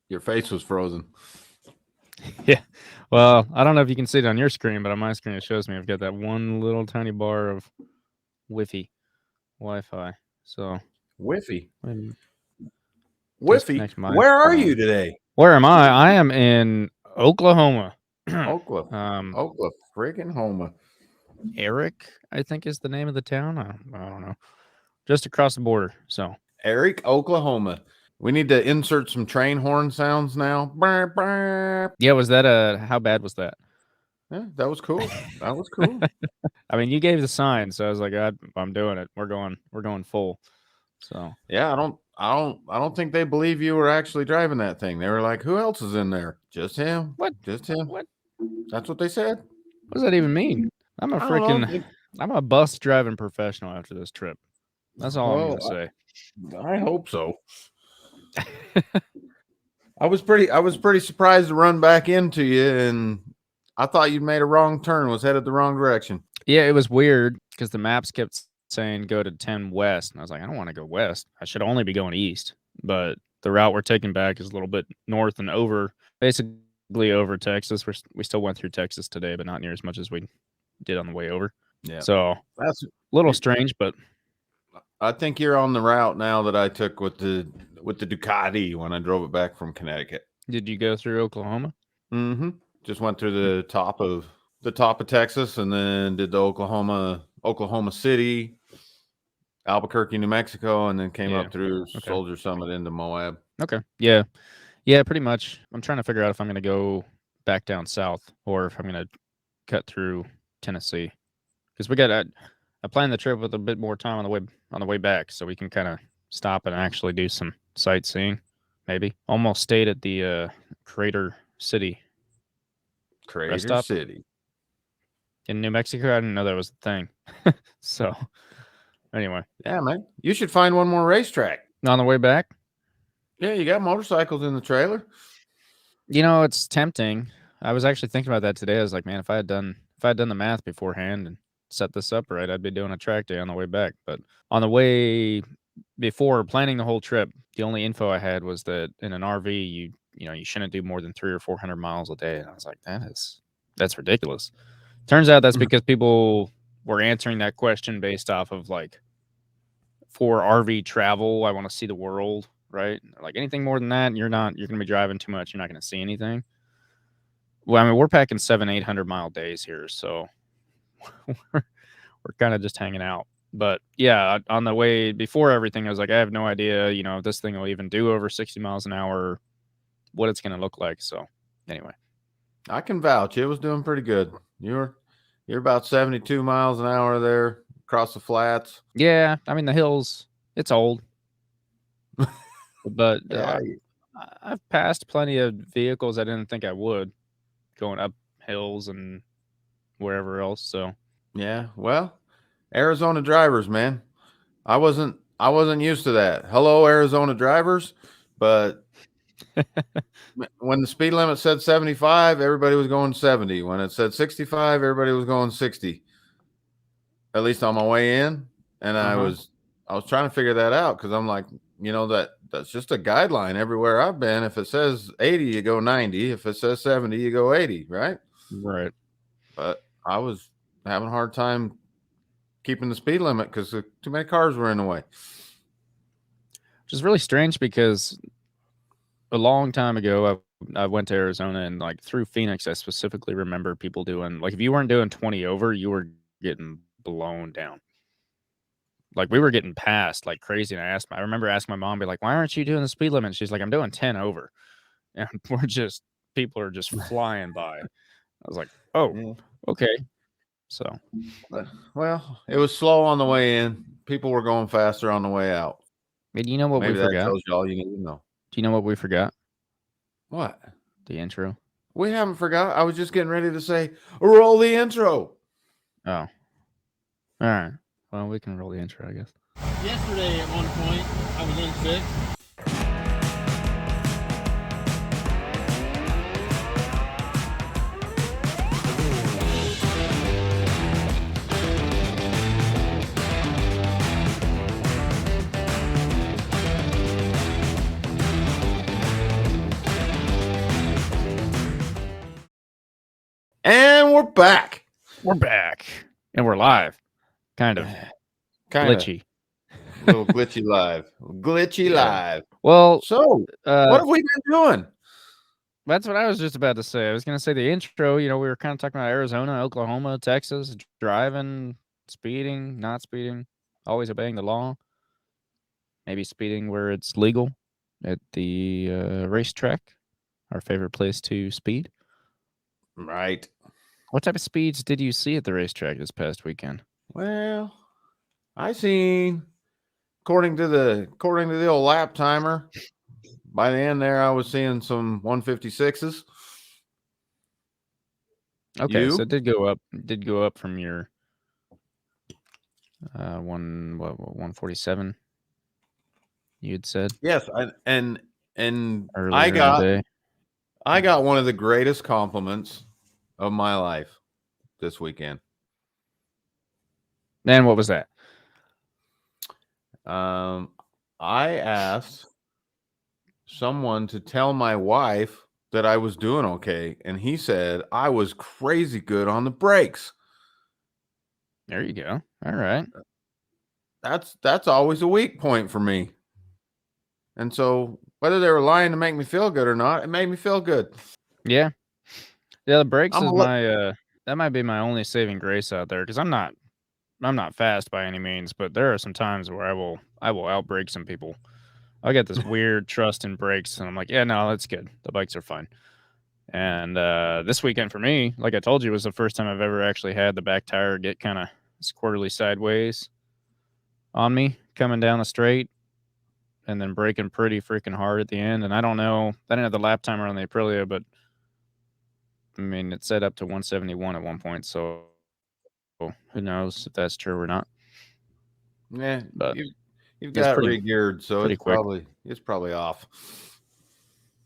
Your face was frozen. Yeah. Well, I don't know if you can see it on your screen, but on my screen it shows me I've got that one little tiny bar of Wi-Fi. So Whiffy. disconnect my Where are phone. you today? Where am I? I am in Oklahoma. Oklahoma, friggin' Homa. Eric, I think is the name of the town. I don't know. Just across the border. So Eric, Oklahoma. We need to insert some train horn sounds now. Brr, brr. yeah, was that how bad was that? Yeah, that was cool. That was cool. I mean, you gave the sign, so I was like, I'm doing it. We're going full. So Yeah, I don't think they believe you were actually driving that thing. They were like, "Who else is in there? Just him. what? Just him." What? That's what they said. What does that even mean? I'm I don't know. I'm a bus driving professional after this trip. That's all I'm Well, gonna say. I hope so. I was pretty surprised to run back into you, and I thought you'd made a wrong turn, was headed the wrong direction. Yeah, it was weird because the maps kept saying go to 10 west, and I was like, I don't want to go west. I should only be going east. But the route we're taking back is a little bit north and over, basically over Texas. We still went through Texas today, but not near as much as we did on the way over. Yeah, So that's a little strange, but I think you're on the route now that I took with the Ducati when I drove it back from Connecticut. did you go through Oklahoma? Mm-hmm. Just went through the top of Texas, and then did the Oklahoma City, Albuquerque, New Mexico, and then came Yeah. up through Okay. Soldier Summit into Moab. Okay. Yeah. Yeah, pretty much. I'm trying to figure out if I'm going to go back down south or if I'm going to cut through Tennessee. Because we got I planned the trip with a bit more time on the way back, so we can kind of stop and actually do some sightseeing. Maybe almost stayed at the Crater City rest Crater stop City. in New Mexico. I didn't know that was a thing. So anyway, Yeah, man. You should find one more racetrack. on the way back, Yeah, you got motorcycles in the trailer. you know, it's tempting. I was actually thinking about that today. I was like, man, if I had done the math beforehand and set this up right, I'd be doing a track day on the way back. But on the way before planning the whole trip, the only info I had was that in an RV, you shouldn't do more than 300 or 400 miles a day. And I was like, that's ridiculous. Turns out that's because people were answering that question based off of like, for RV travel, I want to see the world, right? Like anything more than that, you're going to be driving too much. You're not going to see anything. Well, I mean, we're packing 700-800 mile days here, so we're kind of just hanging out. But yeah, on the way before everything, I was like, I have no idea, if this thing will even do over 60 miles an hour, what it's going to look like. So anyway, I can vouch. It was doing pretty good. You're about 72 miles an hour there across the flats. yeah, I mean, the hills, it's old, but Yeah, I've passed plenty of vehicles I didn't think I would going up hills and wherever else. So yeah. Well, Arizona drivers, man. I wasn't used to that. Hello, Arizona drivers. But when the speed limit said 75, everybody was going 70. When it said 65, everybody was going 60. At least on my way in. And I was trying to figure that out because I'm like, that's just a guideline everywhere I've been. If it says 80, you go 90. If it says 70, you go 80, right? right. But I was having a hard time keeping the speed limit because too many cars were in the way. Which is really strange because a long time ago, I went to Arizona and like through Phoenix, I specifically remember people doing like if you weren't doing 20 over, you were getting blown down. Like we were getting passed like crazy. And I remember asking my mom, be like, why aren't you doing the speed limit? And she's like, I'm doing 10 over. And people are just flying by. I was like, oh, okay. So, well, it was slow on the way in. People were going faster on the way out. And you know what Maybe we that forgot? tells you all you need to know. Do you know what we forgot? What? The intro. We haven't forgot. I was just getting ready to say, roll the intro. Oh. All right. Well, we can roll the intro, I guess. Yesterday at one point, I was in sixth. And we're back. We're back. And we're live. Kind of glitchy. A little glitchy live. Glitchy live. Well, so what have we been doing? That's what I was just about to say. I was going to say the intro, we were kind of talking about Arizona, Oklahoma, Texas, driving, speeding, not speeding, always obeying the law. Maybe speeding where it's legal at the racetrack, our favorite place to speed. Right. What type of speeds did you see at the racetrack this past weekend? Well, I seen, according to the old lap timer, by the end there, I was seeing some 156s. Okay, so it did go up from your 147. You'd said yes, and earlier I in the day. I got one of the greatest compliments of my life this weekend. And what was that? I asked someone to tell my wife that I was doing okay, and he said I was crazy good on the brakes. There you go. All right. That's always a weak point for me. And so whether they were lying to make me feel good or not, it made me feel good. Yeah. Yeah, the brakes is my that might be my only saving grace out there, because I'm not fast by any means, but there are some times where I will outbrake some people. I get this weird trust in brakes, and I'm like, yeah, no, that's good. The bikes are fine. And this weekend for me, like I told you, was the first time I've ever actually had the back tire get kind of quarterly sideways on me coming down the straight, and then braking pretty freaking hard at the end. And I don't know, I didn't have the lap timer on the Aprilia, but I mean, it set up to 171 at one point, so who knows if that's true or not. Yeah, but you've got re-geared, so it's quick. probably off.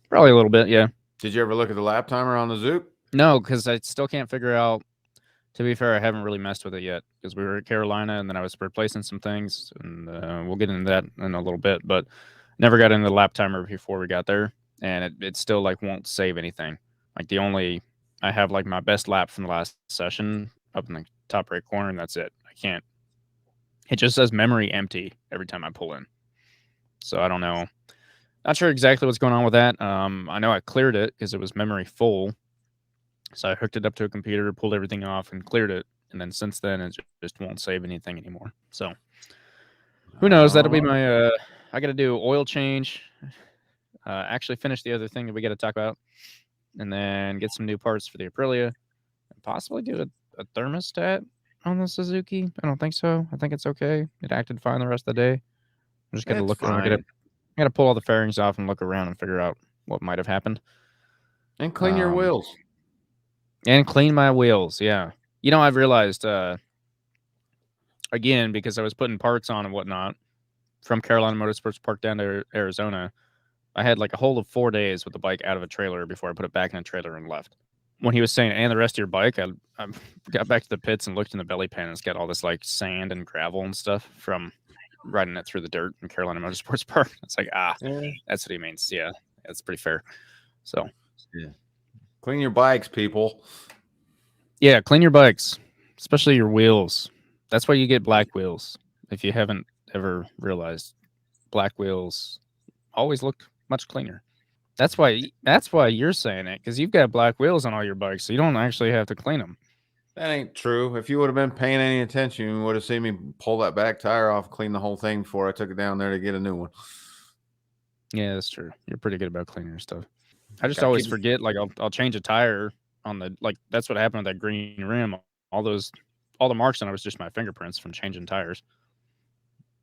Probably a little bit, yeah. Did you ever look at the lap timer on the Zook? No, because I still can't figure out. To be fair, I haven't really messed with it yet, because we were at Carolina, and then I was replacing some things, and we'll get into that in a little bit. But never got into the lap timer before we got there, and it still like won't save anything. Like I have like my best lap from the last session up in the top right corner, and that's it. I can't. It just says memory empty every time I pull in. So I don't know. Not sure exactly what's going on with that. I know I cleared it because it was memory full. So I hooked it up to a computer, pulled everything off, and cleared it. And then since then, it just won't save anything anymore. So who knows? That'll be my. I got to do oil change. Actually finish the other thing that we got to talk about, and then get some new parts for the Aprilia, and possibly do a thermostat on the Suzuki. I don't think so. I think it's okay. It acted fine the rest of the day. I'm just gonna look. I gotta pull all the fairings off and look around and figure out what might have happened. And clean your wheels. And clean my wheels, yeah. I've realized, again, because I was putting parts on and whatnot from Carolina Motorsports Park down to Arizona, I had like a whole of 4 days with the bike out of a trailer before I put it back in a trailer and left. When he was saying, and the rest of your bike, I got back to the pits and looked in the belly pan, and it's got all this like sand and gravel and stuff from riding it through the dirt in Carolina Motorsports Park. It's like, that's what he means. Yeah, that's pretty fair. So, yeah. Clean your bikes, people. Yeah, clean your bikes, especially your wheels. That's why you get black wheels. If you haven't ever realized, black wheels always look much cleaner. That's why you're saying it, because you've got black wheels on all your bikes, so you don't actually have to clean them. That ain't true. If you would have been paying any attention, you would have seen me pull that back tire off, clean the whole thing before I took it down there to get a new one. Yeah, that's true. You're pretty good about cleaning your stuff. I just always forget. Like I'll change a tire on the that's what happened with that green rim. All the marks on it was just my fingerprints from changing tires.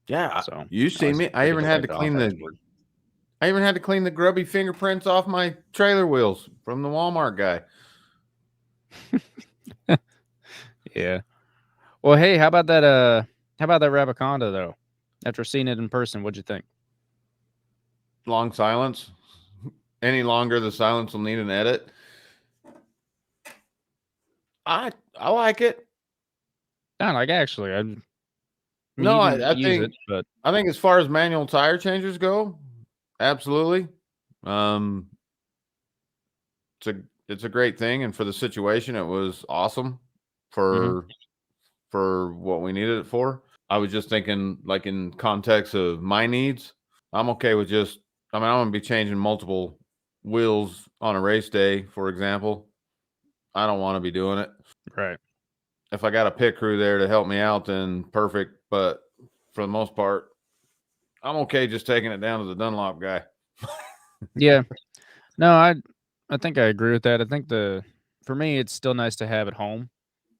Yeah, so you see me. I even had to clean the grubby fingerprints off my trailer wheels from the Walmart guy. Yeah. Well, hey, how about that Rabaconda though? After seeing it in person, what'd you think? Long silence. Any longer, the silence will need an edit. I like it. Not like actually. I think as far as manual tire changers go, absolutely. it's a great thing, and for the situation, it was awesome for what we needed it for. I was just thinking, like in context of my needs, I'm okay with just. I mean, I'm gonna be changing multiple wheels on a race day, for example. I don't want to be doing it. Right. If I got a pit crew there to help me out, then perfect. But for the most part, I'm okay just taking it down to the Dunlop guy. Yeah. No, I think I agree with that. I think for me, it's still nice to have at home.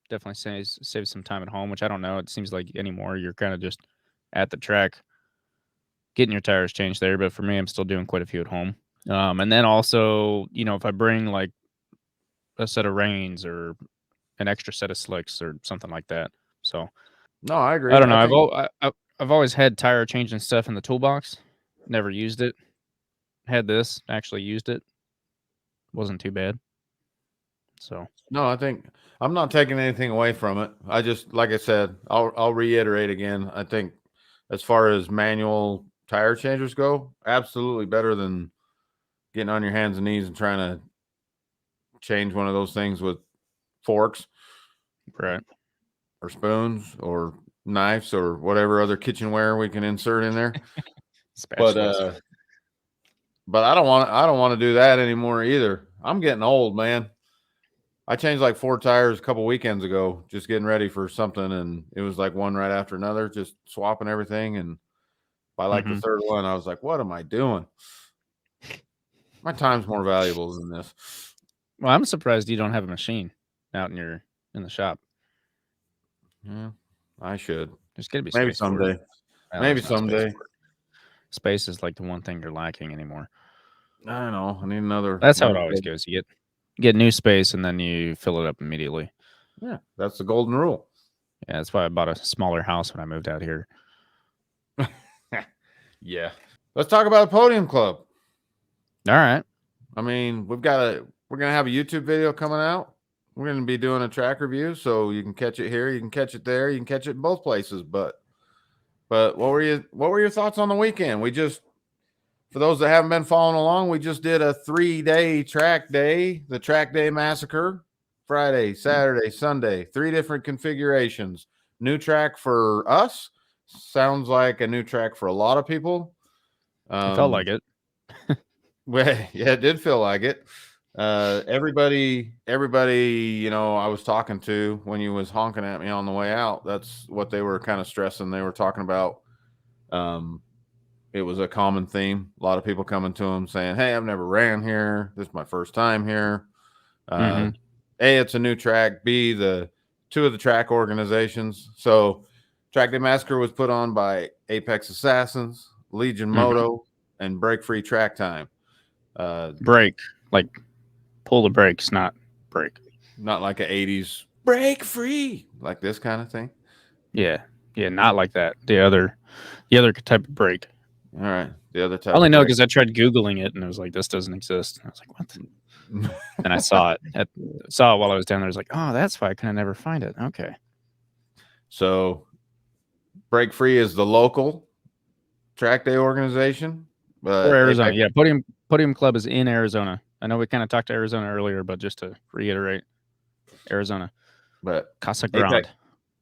Definitely saves some time at home, which I don't know. It seems like anymore you're kind of just at the track getting your tires changed there. But for me, I'm still doing quite a few at home. And then also, if I bring like a set of reins or an extra set of slicks or something like that. So No, I agree. I don't know. I think I've always had tire changing stuff in the toolbox. Never used it. Had this, actually used it. Wasn't too bad. So no, I think I'm not taking anything away from it. I just, like I said, I'll reiterate again. I think as far as manual tire changers go, absolutely better than getting on your hands and knees and trying to change one of those things with forks right. or spoons or knives or whatever other kitchenware we can insert in there. Spatulas. But I don't want to do that anymore either. I'm getting old, man. I changed like 4 tires a couple weekends ago, just getting ready for something, and it was like one right after another, just swapping everything. And by like the third one, I was like, "What am I doing? My time's more valuable than this." Well, I'm surprised you don't have a machine out in the shop. Yeah, I should. There's got to be Maybe space for it. someday. Well, Maybe there's not space someday. for it. Space is like the one thing you're lacking anymore. I don't know. I need another. That's how it always goes. You get new space and then you fill it up immediately. Yeah, that's the golden rule. Yeah, that's why I bought a smaller house when I moved out here. Yeah. Let's talk about Podium Club. All right. I mean, we're gonna have a YouTube video coming out. We're gonna be doing a track review, so you can catch it here, you can catch it there, you can catch it in both places. But what were your thoughts on the weekend? We just, for those that haven't been following along, we just did a 3-day track day, the Track Day Massacre. Friday, Saturday, Sunday, 3 different configurations. New track for us. Sounds like a new track for a lot of people. It felt like it. Well, yeah, it did feel like it. Everybody, I was talking to when you was honking at me on the way out, that's what they were kind of stressing. They were talking about, it was a common theme. A lot of people coming to them saying, "Hey, I've never ran here. This is my first time here." A, it's a new track. B, the 2 of the track organizations. So Track Day Massacre was put on by Apex Assassins, Legion Moto, and Break Free Track Time. Brake, like pull the brakes, not brake. Not like a 80s break free, like this kind of thing. Yeah, not like that. The other type of brake. All right, the other type. I only know because I tried Googling it and it was like, this doesn't exist. And I was like, what? And I saw it. Saw it while I was down there. I was like, oh, that's why I could never find it. Okay. So, Break Free is the local track day organization, but Or Arizona. Yeah, Podium Club is in Arizona. I know we kind of talked to Arizona earlier, but just to reiterate, Arizona. But Casa Grande.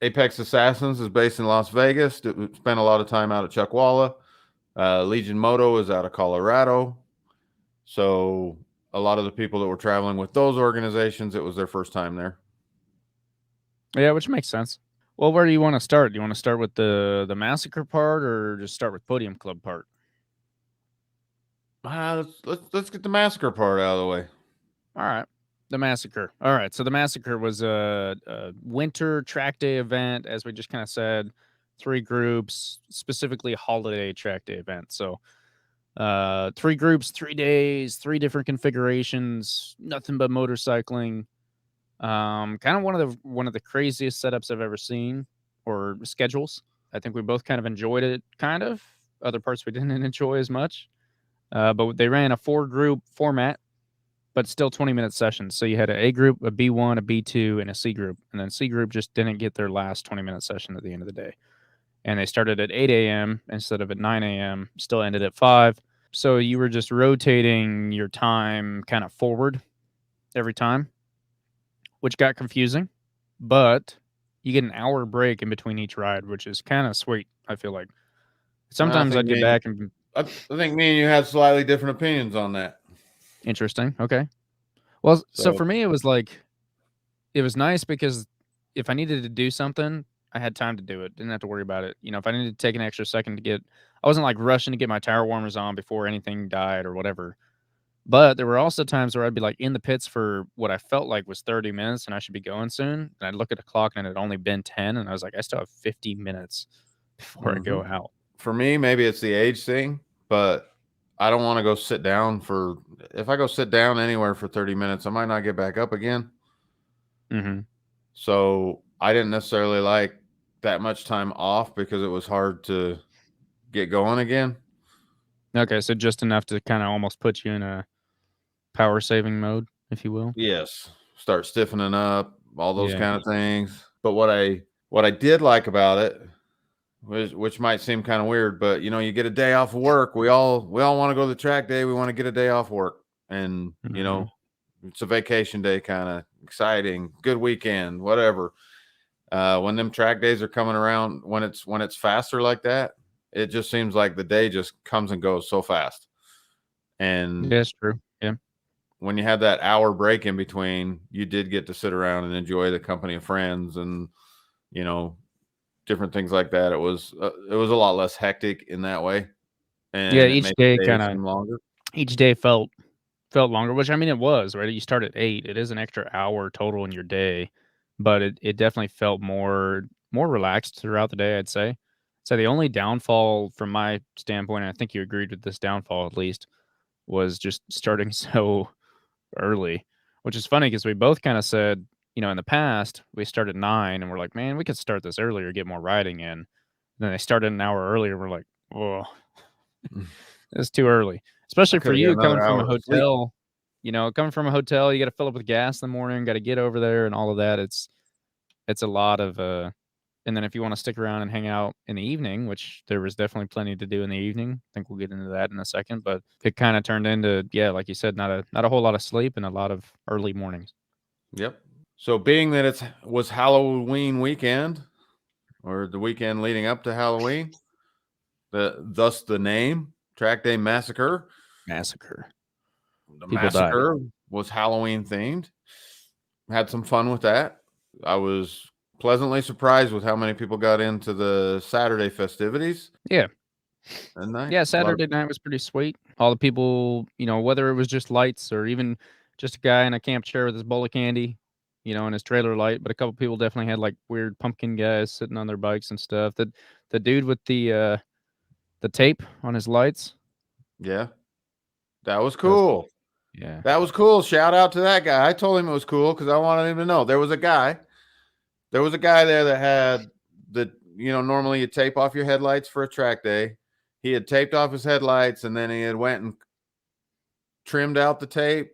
Apex Assassins is based in Las Vegas. Spent a lot of time out at Chuckwalla. Legion Moto is out of Colorado. So a lot of the people that were traveling with those organizations, it was their first time there. Yeah, which makes sense. Well, where do you want to start? Do you want to start with the massacre part or just start with Podium Club part? Let's get the massacre part out of the way. All right. The massacre. All right. So the massacre was a winter track day event, as we just kind of said. 3 groups, specifically holiday track day event. So 3 groups, 3 days, 3 different configurations, nothing but motorcycling. Kind of one of the craziest setups I've ever seen, or schedules. I think we both kind of enjoyed it. Kind of other parts we didn't enjoy as much. But they ran a 4-group format, but still 20-minute sessions. So you had an A group, a B1, a B2, and a C group. And then C group just didn't get their last 20-minute session at the end of the day. And they started at 8 a.m. instead of at 9 a.m., still ended at 5. So you were just rotating your time kind of forward every time, which got confusing. But you get an hour break in between each ride, which is kind of sweet, I feel like. Sometimes I'd get back and I think me and you had slightly different opinions on that. interesting. Okay. Well, so So for me, it was like, it was nice because if I needed to do something, I had time to do it. Didn't have to worry about it. You know, if I needed to take an extra second to get, I wasn't like rushing to get my tire warmers on before anything died or whatever. But there were also times where I'd be like in the pits for what I felt like was 30 minutes and I should be going soon. And I'd look at the clock and it had only been 10. And I was like, I still have 50 minutes before I go out. For me, maybe it's the age thing, but I don't want to go sit down for, if I go sit down anywhere for 30 minutes, I might not get back up again. Mm-hmm. So I didn't necessarily like that much time off because it was hard to get going again. Okay. So just enough to kind of almost put you in a power saving mode, if you will. Yes. Start stiffening up, all those Yeah. kind of things. But what I did like about it, which might seem kind of weird, but you know, you get a day off of work. We all want to go to the track day. We want to get a day off work, and you know, it's a vacation day, kind of exciting, good weekend, whatever. When them track days are coming around, when it's faster like that, it just seems like the day just comes and goes so fast. And Yeah, it's true. Yeah. when you had that hour break in between, you did get to sit around and enjoy the company of friends and, you know, different things like that. It was a lot less hectic in that way, and Yeah, it each made day the day kind of seem longer. each day felt longer, which I mean it was, right? You start at 8. It is an extra hour total in your day, but it definitely felt more relaxed throughout the day, I'd say. So the only downfall from my standpoint, and I think you agreed with this downfall at least, was just starting so early, which is funny because we both kind of said, you know, in the past, we start at 9 and we're like, man, we could start this earlier, get more riding in. And then they started an hour earlier. We're like, whoa, it's too early, I especially could for have got you coming another from a hour of sleep. hotel. You know, coming from a hotel, you got to fill up with gas in the morning, got to get over there and all of that. It's a lot of and then if you want to stick around and hang out in the evening, which there was definitely plenty to do in the evening, I think we'll get into that in a second, but it kind of turned into, yeah, like you said, not a whole lot of sleep and a lot of early mornings. Yep. So being that it was Halloween weekend, or the weekend leading up to Halloween, thus the name Track Day Massacre. Massacre. The People died. massacre was Halloween themed. Had some fun with that. I was pleasantly surprised with how many people got into the Saturday festivities. Yeah. That night. Yeah, Saturday night was pretty sweet. All the people, you know, whether it was just lights or even just a guy in a camp chair with his bowl of candy, you know, and his trailer light, but a couple people definitely had like weird pumpkin guys sitting on their bikes and stuff. The dude with the tape on his lights. Yeah. That was That was cool. cool. Yeah. That was cool. Shout out to that guy. I told him it was cool because I wanted him to know. There was a guy there that had normally you tape off your headlights for a track day. He had taped off his headlights and then he had went and trimmed out the tape,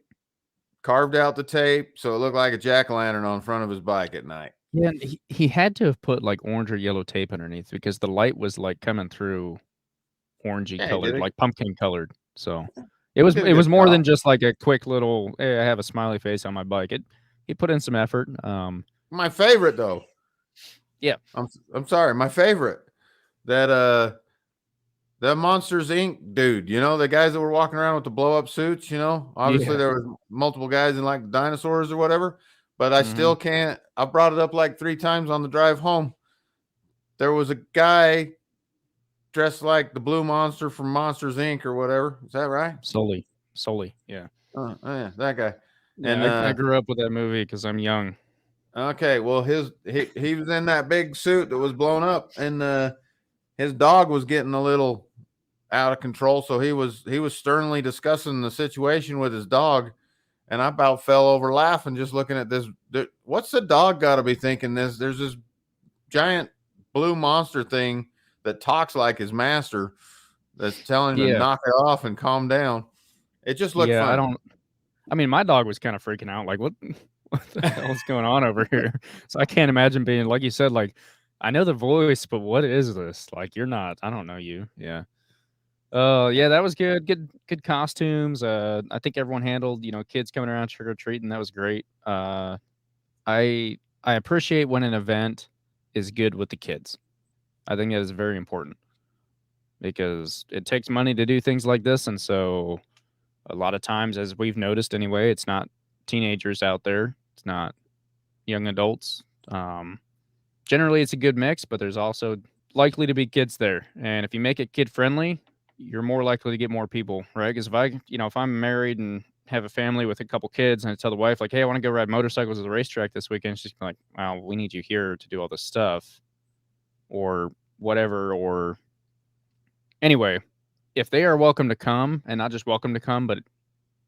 carved out the tape, so it looked like a jack-o'-lantern on front of his bike at night. Yeah, and he had to have put like orange or yellow tape underneath because the light was like coming through orangey Yeah, colored, like pumpkin colored. So He it was did a good more job. than just like a quick little, hey, I have a smiley face on my bike. He put in some effort. My favorite though. Yeah. I'm sorry, my favorite. That Monsters Inc. dude, you know, the guys that were walking around with the blow up suits, you know, obviously Yeah. there was multiple guys in like dinosaurs or whatever, but I still can't. I brought it up like 3 times on the drive home. There was a guy dressed like the blue monster from Monsters Inc. or whatever. Is that right? Sully. Yeah. Yeah, that guy. Yeah, And I grew up with that movie because I'm young. okay, well he was in that big suit that was blown up, and his dog was getting a little out of control, so he was sternly discussing the situation with his dog, and I about fell over laughing just looking at this. What's the dog got to be thinking? There's this giant blue monster thing that talks like his master that's telling him to knock it off and calm down. It just looked fun. I mean, my dog was kind of freaking out, like, what the hell is going on over here? So I can't imagine being, like you said, like, I know the voice, but what is this? Like, you're not, I don't know you. Yeah. Oh, yeah, that was good. Good costumes. I think everyone handled, kids coming around trick or treating. That was great. I appreciate when an event is good with the kids. I think that is very important because it takes money to do things like this, and so a lot of times, as we've noticed anyway, it's not teenagers out there. It's not young adults. Generally, it's a good mix, but there's also likely to be kids there. And if you make it kid friendly, you're more likely to get more people, right? Because if I'm married and have a family with a couple kids, and I tell the wife like, "Hey, I want to go ride motorcycles at the racetrack this weekend," she's like, "Wow, we need you here to do all this stuff," or whatever. Or anyway, if they are welcome to come, and not just welcome to come, but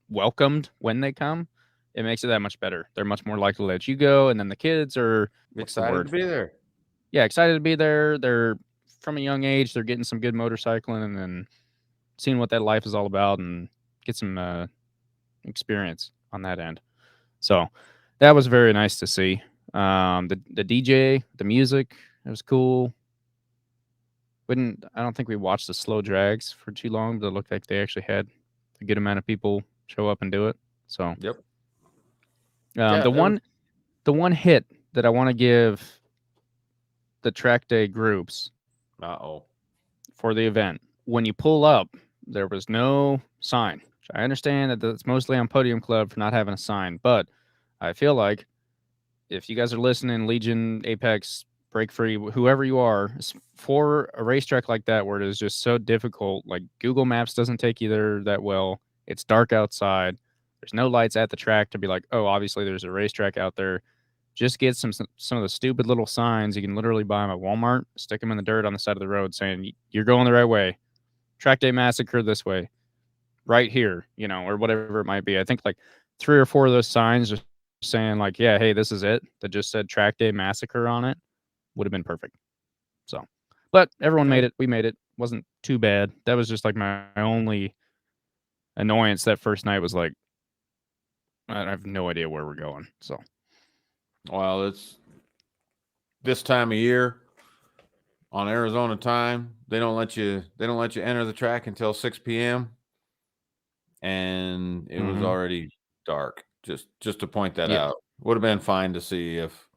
welcomed when they come, it makes it that much better. They're much more likely to let you go, and then the kids are Excited to be there. Yeah, excited to be there. They're from a young age. They're getting some good motorcycling and then seeing what that life is all about and get some experience on that end. So that was very nice to see. The DJ, the music, it was cool. I don't think we watched the slow drags for too long, but it looked like they actually had a good amount of people show up and do it. So Yep. the one hit that I want to give the track day groups for the event, when you pull up, there was no sign. I understand that that's mostly on Podium Club for not having a sign, but I feel like if you guys are listening, Legion, Apex, Break Free, whoever you are, for a racetrack like that where it is just so difficult, like Google Maps doesn't take you there that well. It's dark outside. There's no lights at the track to be like, oh, obviously there's a racetrack out there. Just get some of the stupid little signs you can literally buy them at Walmart, stick them in the dirt on the side of the road saying, you're going the right way. Track Day Massacre this way. Right here, or whatever it might be. I think like 3 or 4 of those signs just saying like, yeah, hey, this is it, that just said Track Day Massacre on it, would have been perfect. So, but everyone made it. We made it. Wasn't too bad. That was just like my only annoyance that first night was like, I have no idea where we're going. So, well, it's this time of year on Arizona time. They don't let you enter the track until 6 p.m. and it was already dark. Just to point that out. Would have been fine to see if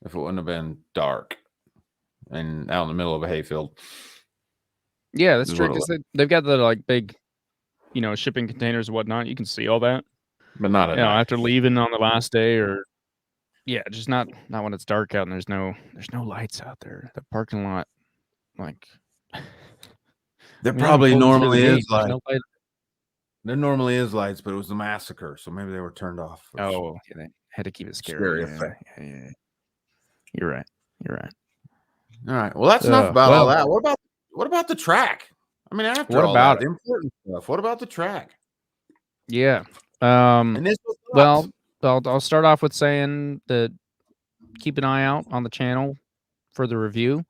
it wouldn't have been dark and out in the middle of a hayfield. Yeah, that's true, because they've got the like big, shipping containers and whatnot. You can see all that, but not at night. after leaving on the last day, or just not when it's dark out and there's no lights out there. The parking lot, like, there probably normally is lights. No light. There normally is lights, but it was the massacre, so maybe they were turned off. Oh, yeah, they had to keep it scary. Effect. Yeah. You're right. All right. Well, that's enough about all that. What about the track? I mean, after what all about that, the important stuff. What about the track? Yeah. Well, I'll start off with saying that keep an eye out on the channel for the review.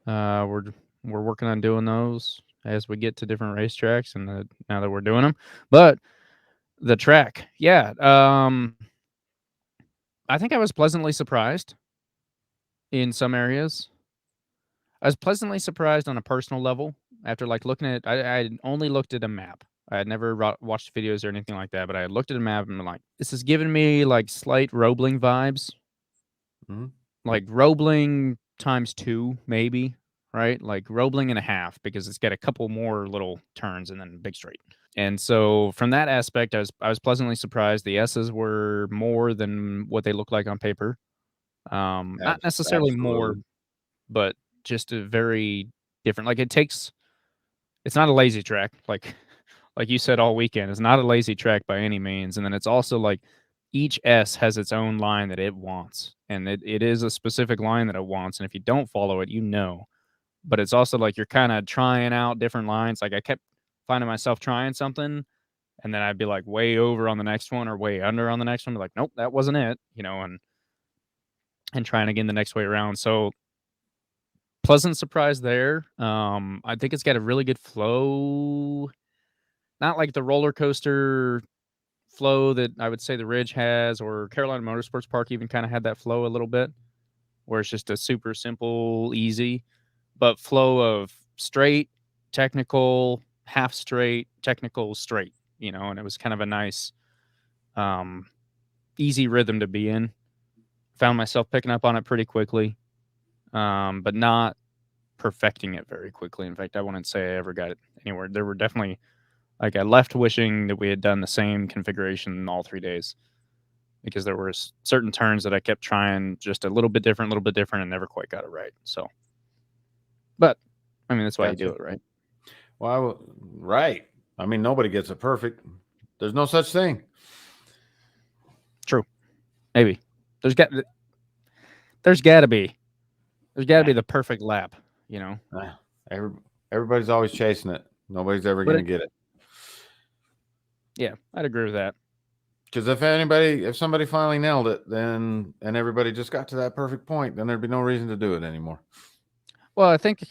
We're working on doing those as we get to different racetracks, and now that we're doing them. But the track, I think I was pleasantly surprised in some areas. I was pleasantly surprised on a personal level after like looking at. I only looked at a map. I had never watched videos or anything like that, but I looked at a map and been like, this is giving me like slight Roebling vibes. Like Roebling times 2, maybe, right? Like Roebling and a half, because it's got a couple more little turns and then a big straight. And so from that aspect, I was pleasantly surprised. The S's were more than what they look like on paper. Not necessarily more, but just a very different. Like it's not a lazy track. Like you said all weekend, it's not a lazy track by any means. And then it's also like each S has its own line that it wants. And it is a specific line that it wants. And if you don't follow it, but it's also like you're kind of trying out different lines. Like I kept finding myself trying something, and then I'd be like way over on the next one or way under on the next one. Be like, nope, that wasn't it, and trying again the next way around. So pleasant surprise there. I think it's got a really good flow. Not like the roller coaster flow that I would say the Ridge has, or Carolina Motorsports Park even kind of had that flow a little bit, where it's just a super simple, easy, but flow of straight, technical, half straight, technical, straight, and it was kind of a nice, easy rhythm to be in. Found myself picking up on it pretty quickly, but not perfecting it very quickly. In fact, I wouldn't say I ever got it anywhere. There were definitely, I left wishing that we had done the same configuration all 3 days, because there were certain turns that I kept trying just a little bit different, and never quite got it right. So, but I mean, that's why you do it, right? Well, right. I mean, nobody gets it perfect. There's no such thing. True. Maybe there's got to be the perfect lap, Everybody's always chasing it. Nobody's ever going to get it. Yeah, I'd agree with that. Because if somebody finally nailed it, and everybody just got to that perfect point, then there'd be no reason to do it anymore. Well, I think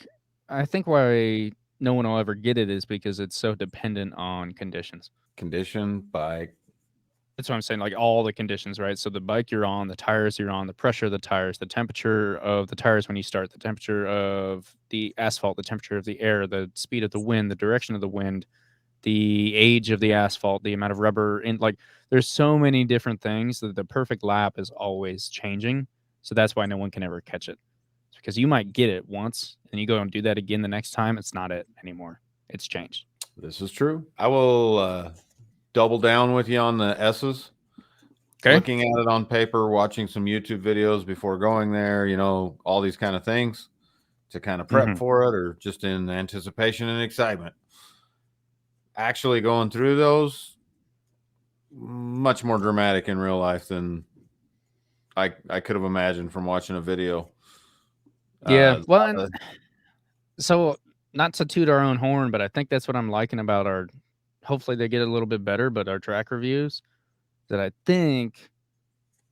why no one will ever get it is because it's so dependent on conditions. Condition, bike. That's what I'm saying, like all the conditions, right? So the bike you're on, the tires you're on, the pressure of the tires, the temperature of the tires when you start, the temperature of the asphalt, the temperature of the air, the speed of the wind, the direction of the wind, the age of the asphalt, the amount of rubber in, there's so many different things that the perfect lap is always changing. So that's why no one can ever catch it. It's because you might get it once and you go and do that again the next time. It's not it anymore. It's changed. This is true. I will double down with you on the S's. Okay. Looking at it on paper, watching some YouTube videos before going there, all these kind of things to kind of prep for it, or just in anticipation and excitement. Actually going through those, much more dramatic in real life than I could have imagined from watching a video. Yeah. So not to toot our own horn, but I think that's what I'm liking about hopefully they get a little bit better, but our track reviews, that I think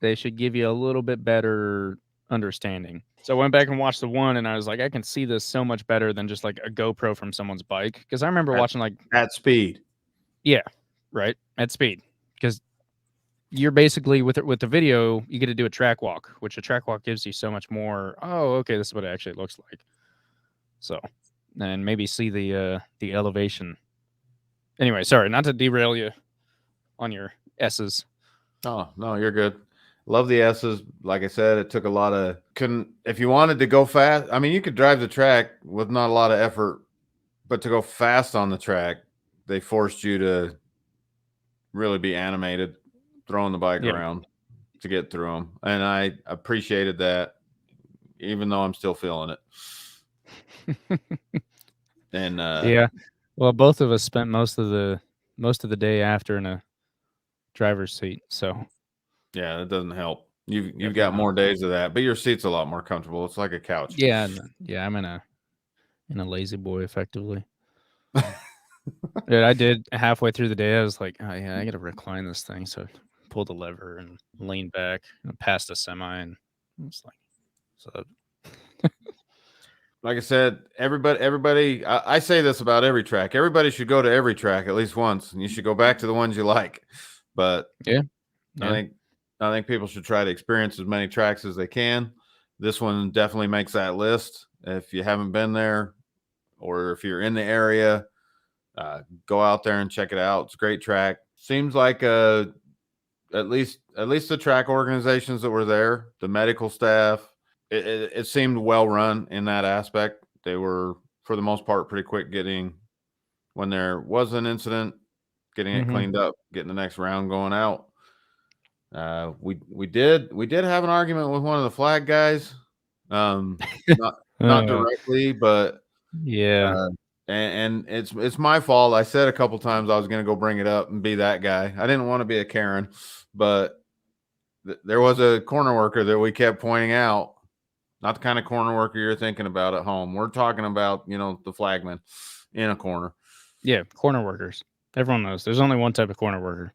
they should give you a little bit better understanding. So I went back and watched the one, and I was like, I can see this so much better than just like a GoPro from someone's bike. Because I remember watching at speed. Yeah, right, at speed. Because you're basically with the video, you get to do a track walk, which a track walk gives you so much more. Oh, okay, this is what it actually looks like. So, and maybe see the elevation. Anyway, sorry, not to derail you on your S's. Oh, no, you're good. Love the S's. Like I said, it took a lot of if you wanted to go fast, I mean, you could drive the track with not a lot of effort, but to go fast on the track, they forced you to really be animated, throwing the bike around to get through them. And I appreciated that, even though I'm still feeling it. And yeah, well, both of us spent most of the day after in a driver's seat, so yeah, that doesn't help. You've got more days of that, but your seat's a lot more comfortable. It's like a couch. Yeah, I'm in a lazy boy effectively. Yeah, I did halfway through the day. I was like, oh yeah, I got to recline this thing. So I pulled the lever and leaned back and passed a semi, and it's like, so. Like I said, everybody. I say this about every track. Everybody should go to every track at least once, and you should go back to the ones you like. But yeah. I think people should try to experience as many tracks as they can. This one definitely makes that list. If you haven't been there, or if you're in the area, go out there and check it out. It's a great track. Seems like at least the track organizations that were there, the medical staff, it seemed well run in that aspect. They were, for the most part, pretty quick when there was an incident, getting it cleaned up, getting the next round going out. We did have an argument with one of the flag guys, not directly, but yeah. And it's my fault. I said a couple times I was going to go bring it up and be that guy. I didn't want to be a Karen, but there was a corner worker that we kept pointing out. Not the kind of corner worker you're thinking about at home. We're talking about, the flagman in a corner. Yeah, corner workers. Everyone knows there's only one type of corner worker.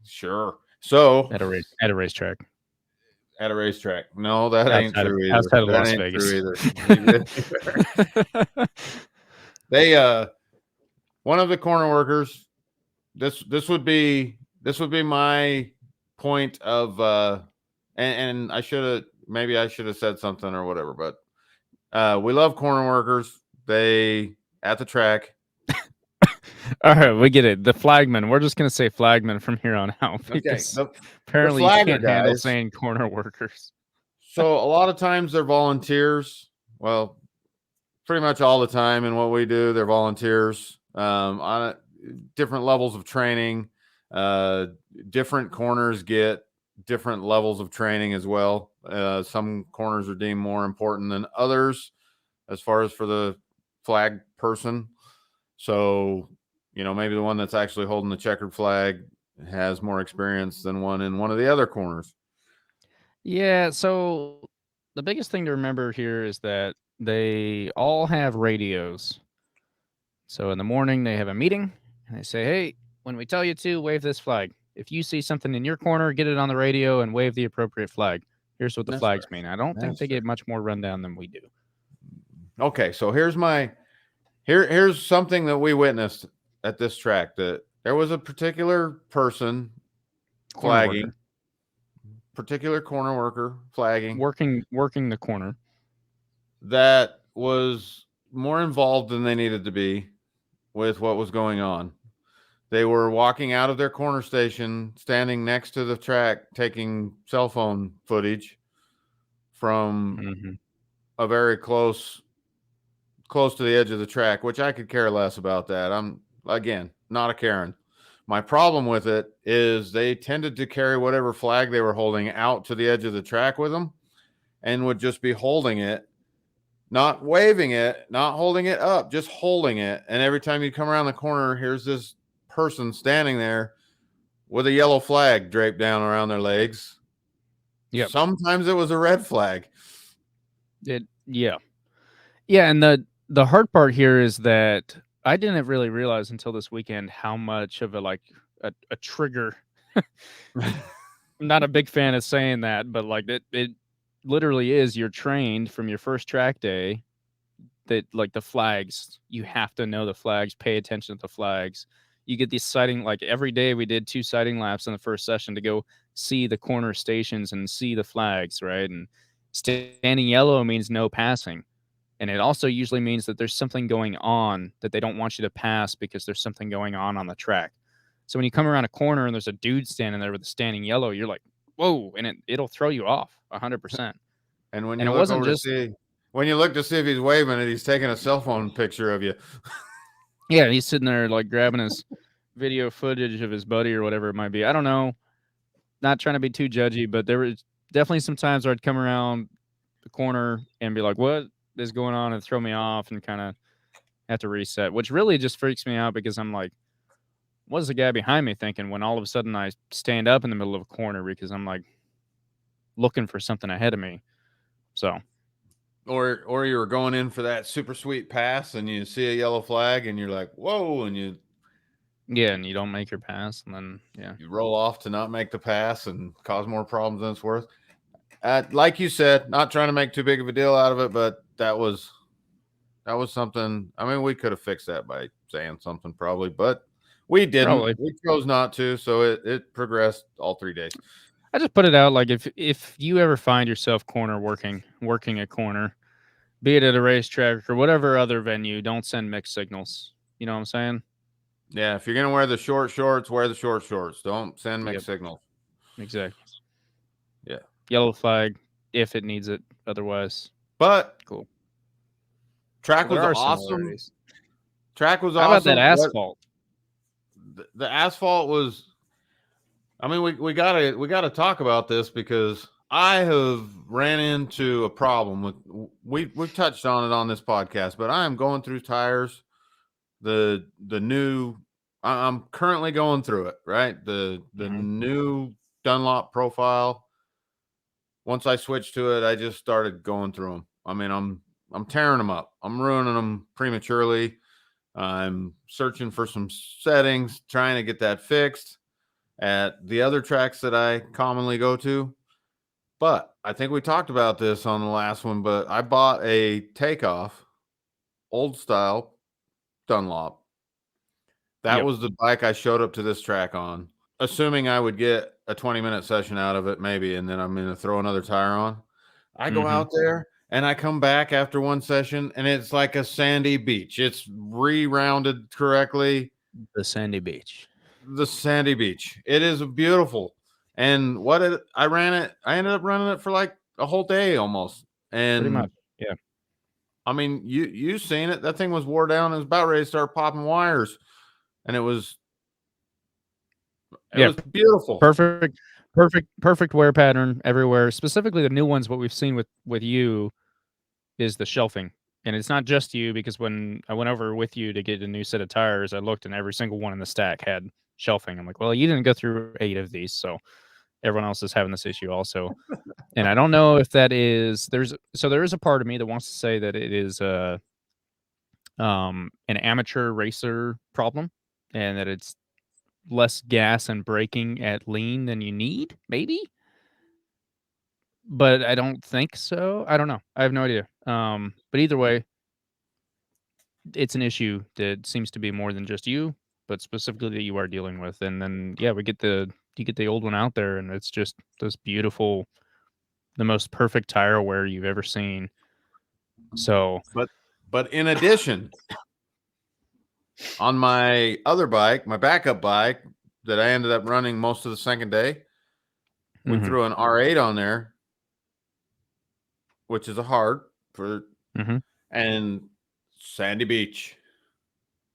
Sure. So at a racetrack. At a racetrack. No, that ain't true either. Outside of Las Vegas. They one of the corner workers, this would be my point of and I should have said something or whatever, but we love corner workers. They at the track, All right, we get it. The flagman. We're just gonna say flagman from here on out Okay, because the apparently you flagger can't handle guys. saying corner workers. So a lot of times they're volunteers. Well, pretty much all the time in what we do, they're volunteers on different levels of training. Different corners get different levels of training as well. Some corners are deemed more important than others as far as for the flag person. So, maybe the one that's actually holding the checkered flag has more experience than one in one of the other corners. Yeah, so the biggest thing to remember here is that they all have radios. So in the morning they have a meeting and they say, "Hey, when we tell you to, wave this flag. If you see something in your corner, get it on the radio and wave the appropriate flag. Here's what the That's flags fair. mean." I don't think That's they fair. get much more rundown than we do. Okay, so here's something that we witnessed at this track, that there was a particular person Corner flagging, worker. particular corner worker flagging, Working the corner. that was more involved than they needed to be with what was going on. They were walking out of their corner station, standing next to the track, taking cell phone footage from Mm-hmm. a very close to the edge of the track, which I could care less about that. I'm, again, not a Karen. My problem with it is they tended to carry whatever flag they were holding out to the edge of the track with them and would just be holding it, not waving it, not holding it up, just holding it. And every time you come around the corner, here's this person standing there with a yellow flag draped down around their legs. Yep. Sometimes it was a red flag. Yeah, and the hard part here is that I didn't really realize until this weekend how much of a trigger. I'm not a big fan of saying that, but like it literally is. You're trained from your first track day that like the flags, you have to know the flags, pay attention to the flags. You get these sighting, like every day we did 2 sighting laps in the first session to go see the corner stations and see the flags, right? And standing yellow means no passing. And it also usually means that there's something going on that they don't want you to pass because there's something going on the track. So when you come around a corner and there's a dude standing there with a standing yellow, you're like, whoa, and it'll throw you off 100%. And when And you it look wasn't over to just, see, when you look to see if he's waving it, he's taking a cell phone picture of you. yeah, he's sitting there like grabbing his video footage of his buddy or whatever it might be. I don't know. Not trying to be too judgy, but there was definitely some times where I'd come around the corner and be like, what is going on? And throw me off and kind of have to reset, which really just freaks me out because I'm like, what is the guy behind me thinking when all of a sudden I stand up in the middle of a corner because I'm like looking for something ahead of me. So, Or you were going in for that super sweet pass and you see a yellow flag and you're like, whoa, and yeah, and you don't make your pass, and then, yeah. you roll off to not make the pass and cause more problems than it's worth. Like you said, not trying to make too big of a deal out of it, but that was something. I mean, we could have fixed that by saying something probably, but we didn't. Probably. We chose not to, so it progressed all 3 days. I just put it out like if you ever find yourself corner working a corner, be it at a racetrack or whatever other venue, don't send mixed signals. You know what I'm saying? Yeah, if you're gonna wear the short shorts, wear the short shorts. Don't send mixed signals. Exactly. Yeah. Yellow flag if it needs it. Otherwise, But cool. track So there was are awesome. similarities. Track was How about awesome. that asphalt? The asphalt was. I mean, we gotta talk about this because I have ran into a problem with. We've touched on it on this podcast, but I am going through tires. The new. I'm currently going through it. Right. The new Dunlop profile. Once I switched to it, I just started going through them. I mean, I'm tearing them up. I'm ruining them prematurely. I'm searching for some settings, trying to get that fixed at the other tracks that I commonly go to. But I think we talked about this on the last one, but I bought a takeoff old style Dunlop. That was the bike I showed up to this track on, assuming I would get a 20-minute session out of it, maybe, and then I'm going to throw another tire on. I go out there and I come back after one session and it's like a sandy beach. It's re-rounded correctly. The sandy beach. The sandy beach. It is beautiful. And I ended up running it for like a whole day almost. And Pretty much. Yeah. I mean, you seen it. That thing was wore down. It was about ready to start popping wires. And it was beautiful. Perfect wear pattern everywhere. Specifically the new ones, what we've seen with you is the shelving. And it's not just you, because when I went over with you to get a new set of tires, I looked and every single one in the stack had shelving. I'm like, well, you didn't go through 8 of these, so everyone else is having this issue also. And I don't know if that is there is a part of me that wants to say that it is an amateur racer problem, and that it's less gas and braking at lean than you need, maybe. But I don't think so. I don't know. I have no idea. But either way, it's an issue that seems to be more than just you, but specifically that you are dealing with. And then you get the old one out there, and it's just this beautiful, the most perfect tire wear you've ever seen. So, but in addition, on my other bike, my backup bike that I ended up running most of the second day, we threw an R8 on there, which is a hard for, and sandy beach.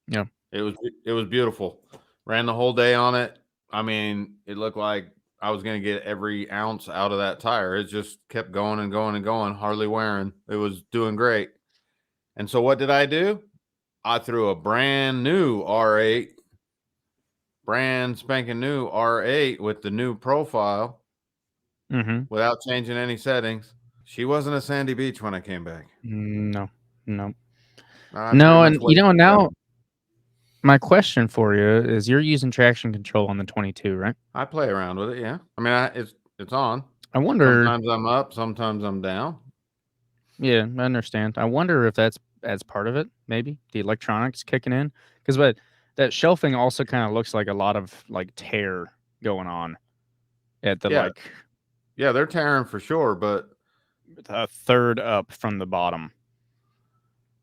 Yeah, it was beautiful. Ran the whole day on it. I mean, it looked like I was going to get every ounce out of that tire. It just kept going and going and going, hardly wearing. It was doing great. And so what did I do? I threw a brand new R8, brand spanking new R8 with the new profile without changing any settings. She wasn't a sandy beach when I came back. No. No, and now my question for you is, you're using traction control on the 22, right? I play around with it, yeah. I mean, it's on. I wonder. Sometimes I'm up, sometimes I'm down. Yeah, I understand. I wonder if that's part of it, maybe the electronics kicking in, because that shelving also kind of looks like a lot of like tear going on at the yeah, they're tearing for sure, but a third up from the bottom.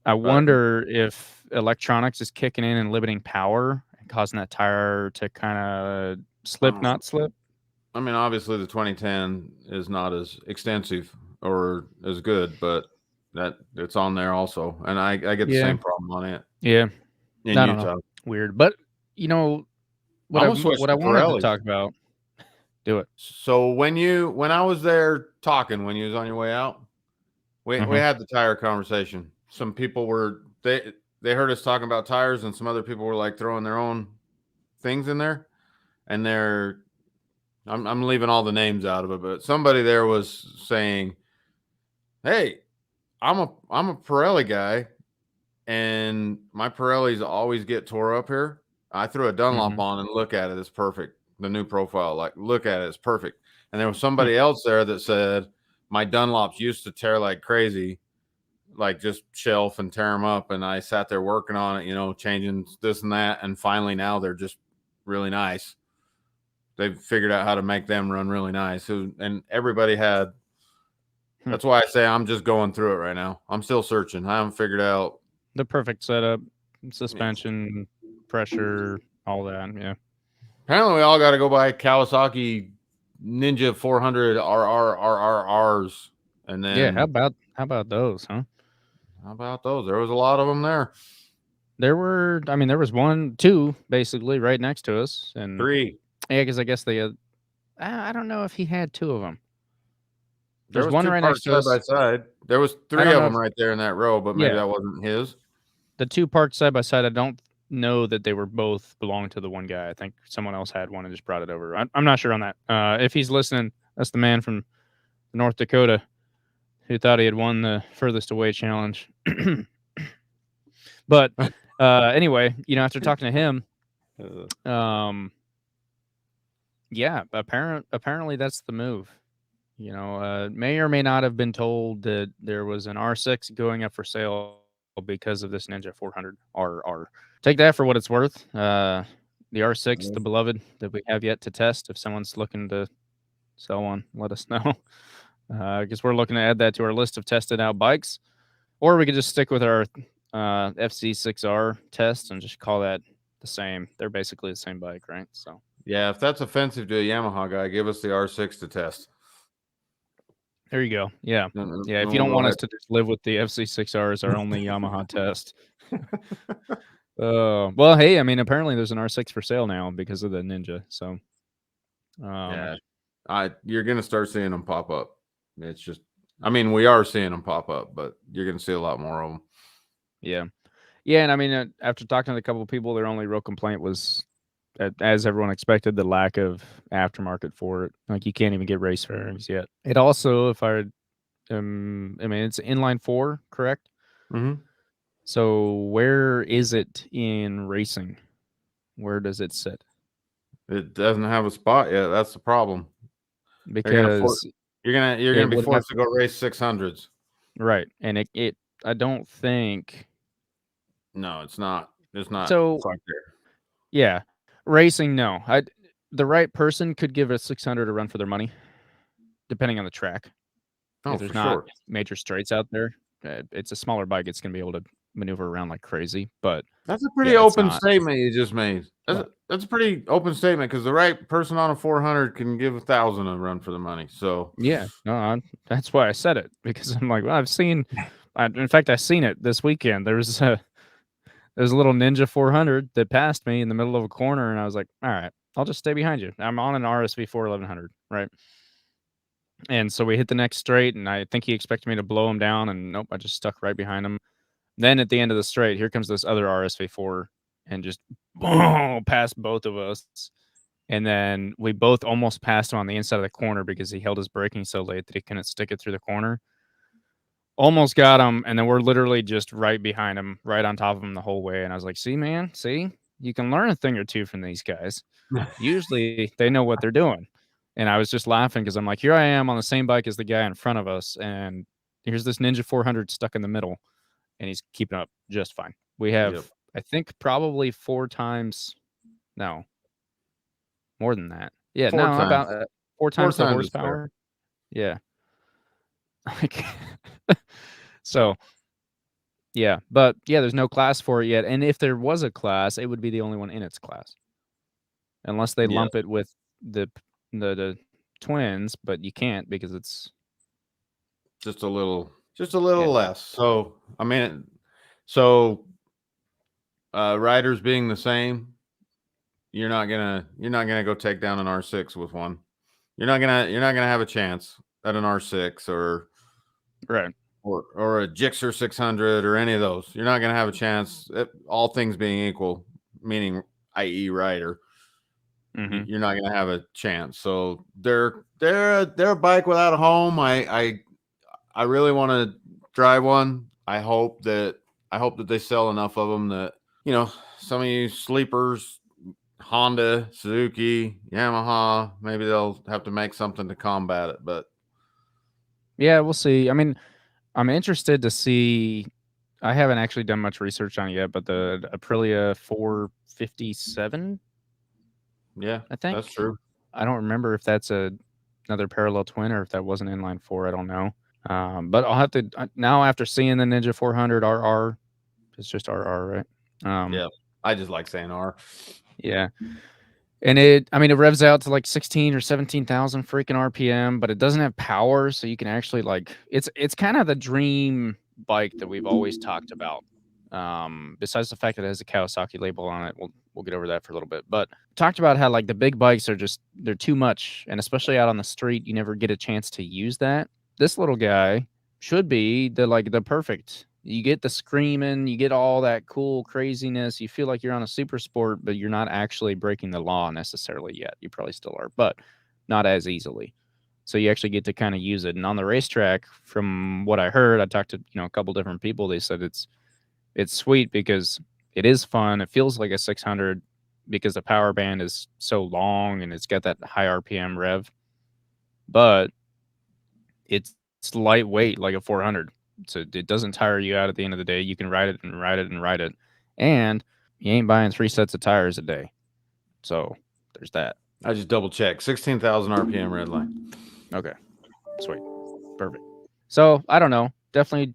I wonder if electronics is kicking in and limiting power and causing that tire to kind of not slip. I mean, obviously the 2010 is not as extensive or as good, but it's on there also, and I get the same problem on it. Yeah, in I Utah. don't know. Weird, but what I wanted to talk about. Do it. So when I was there talking, when you was on your way out, we had the tire conversation. Some people were they heard us talking about tires, and some other people were like throwing their own things in there, and I'm leaving all the names out of it, but somebody there was saying, "Hey, I'm a Pirelli guy, and my Pirellis always get tore up here. I threw a Dunlop on and look at it, it's perfect. The new profile, like look at it, it's perfect." And there was somebody else there that said, "My Dunlops used to tear like crazy, like just shelf and tear them up. And I sat there working on it, changing this and that. And finally now they're just really nice. They've figured out how to make them run really nice." And everybody had, that's why I say I'm just going through it right now. I'm still searching. I haven't figured out the perfect setup, suspension, pressure, all that. Yeah. Apparently we all got to go buy Kawasaki Ninja 400 RRRRRs. And then yeah, how about those, huh? How about those? There was a lot of them there. There was 1, 2 basically right next to us, and 3. Yeah, because I guess they I don't know if he had 2 of them. There was one 2 right next to side us. by side. There was 3 of them right there in that row, but maybe that wasn't his. The 2 parked side by side. I don't know that they were both belonged to the one guy. I think someone else had one and just brought it over. I'm not sure on that. If he's listening, that's the man from North Dakota who thought he had won the furthest away challenge. But anyway, after talking to him, yeah, apparently that's the move. May or may not have been told that there was an R6 going up for sale because of this Ninja 400 RR. Take that for what it's worth. The R6, the beloved, that we have yet to test. If someone's looking to sell one, let us know. I guess we're looking to add that to our list of tested out bikes, or we could just stick with our FC6R test and just call that the same. They're basically the same bike, right? So Yeah, if that's offensive to a Yamaha guy, give us the R6 to test. there you go. Yeah. And Yeah. If you we'll don't go want ahead. us to just live with the FC6R as our only Yamaha test. Well, hey, I mean, apparently there's an R6 for sale now because of the Ninja. So, Yeah, you're gonna start seeing them pop up. It's just, I mean, we are seeing them pop up, but you're gonna see a lot more of them. yeah. Yeah. And I mean, after talking to a couple of people, their only real complaint was, as everyone expected, the lack of aftermarket for it. Like, you can't even get race fairings yet. It also, if I mean, it's inline 4, correct? Mm-hmm. So where is it in racing? Where does it sit? It doesn't have a spot yet. That's the problem. Because You're it gonna be would have, forced to go race 600s. right, and it I don't think No, it's not. It's not so. quite there. Yeah, racing, no. The right person could give a 600 a run for their money, depending on the track. Oh, If there's for not sure. major straights out there, it's a smaller bike. It's gonna be able to maneuver around like crazy. But That's a yeah, pretty it's open not. statement you just made. What? That's a pretty open statement because the right person on a 400 can give 1,000 a run for the money. So Yeah, no, that's why I said it, because I'm like, well, in fact, I seen it this weekend. There's a little Ninja 400 that passed me in the middle of a corner, and I was like, all right, I'll just stay behind you. I'm on an RSV4 1100, right? And so we hit the next straight, and I think he expected me to blow him down, and nope, I just stuck right behind him. Then at the end of the straight, here comes this other RSV4 and just boom, past both of us. And then we both almost passed him on the inside of the corner because he held his braking so late that he couldn't stick it through the corner. Almost got him, and then we're literally just right behind him, right on top of him the whole way. And I was like, see, man, see, you can learn a thing or two from these guys. Usually they know what they're doing. And I was just laughing because I'm like, here I am on the same bike as the guy in front of us, and here's this Ninja 400 stuck in the middle, and he's keeping up just fine. We have, yep. I think, probably 4 times, no, more than that. Yeah, Four no, times. about 4 Four times the times is fair. horsepower. Yeah. Like, so, yeah, but yeah, there's no class for it yet. And if there was a class, it would be the only one in its class, unless they Yeah. lump it with the twins, but you can't because it's Just a little yeah. less. So, I mean, so riders being the same, you're not gonna go take down an R6 with one. You're not gonna have a chance at an R6 Right. or a GIXXER 600 or any of those. You're not gonna have a chance. All things being equal, meaning i.e. rider, Mhm. you're not gonna have a chance. So they're a bike without a home. I really want to drive one. I hope that they sell enough of them that, you know, some of you sleepers, Honda, Suzuki, Yamaha, maybe they'll have to make something to combat it. But Yeah, we'll see. I mean, I'm interested to see. I haven't actually done much research on it yet, but the Aprilia 457, yeah, I think. that's true. I don't remember if that's another parallel twin or if that wasn't inline 4. I don't know. But I'll have to now, after seeing the Ninja 400 RR. It's just RR, right? Yeah, I just like saying R. Yeah. And it revs out to like 16 or 17,000 freaking RPM, but it doesn't have power, so you can actually like it's kind of the dream bike that we've always talked about. Besides the fact that it has a Kawasaki label on it, we'll get over that for a little bit. But talked about how like the big bikes are they're too much, and especially out on the street, you never get a chance to use that. This little guy should be the perfect. You get the screaming, you get all that cool craziness. You feel like you're on a super sport, but you're not actually breaking the law necessarily yet. You probably still are, but not as easily. So you actually get to kind of use it. And on the racetrack, from what I heard, I talked to a couple different people. They said it's sweet because it is fun. It feels like a 600 because the power band is so long and it's got that high RPM rev, but it's lightweight like a 400. So it doesn't tire you out at the end of the day. You can ride it and ride it and ride it. And you ain't buying 3 sets of tires a day. So there's that. I just double checked. 16,000 RPM red line. Okay. Sweet. Perfect. So I don't know. Definitely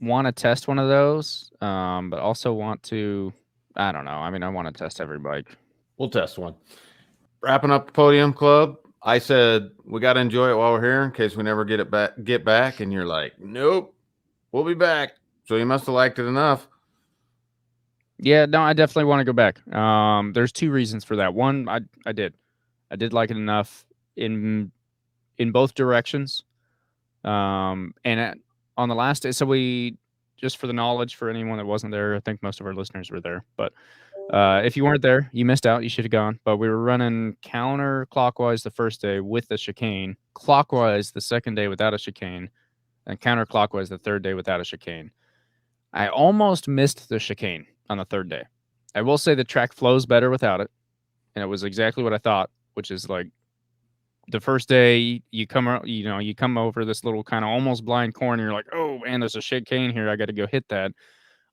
want to test one of those. But also want to I don't know. I mean, I want to test every bike. We'll test one. Wrapping up the Podium Club. I said we got to enjoy it while we're here in case we never get back. And you're like, nope, we'll be back. So you must have liked it enough. Yeah, no, I definitely want to go back. There's two reasons for that. One, I did like it enough in both directions. And on the last day, so we, just for the knowledge for anyone that wasn't there, I think most of our listeners were there, but if you weren't there, you missed out. You should have gone. But we were running counterclockwise the first day with the chicane, clockwise the second day without a chicane, and counterclockwise the third day without a chicane. I almost missed the chicane on the third day. I will say the track flows better without it, and it was exactly what I thought, which is like the first day you come over this little kind of almost blind corner. You're like, oh man, there's a chicane here. I got to go hit that.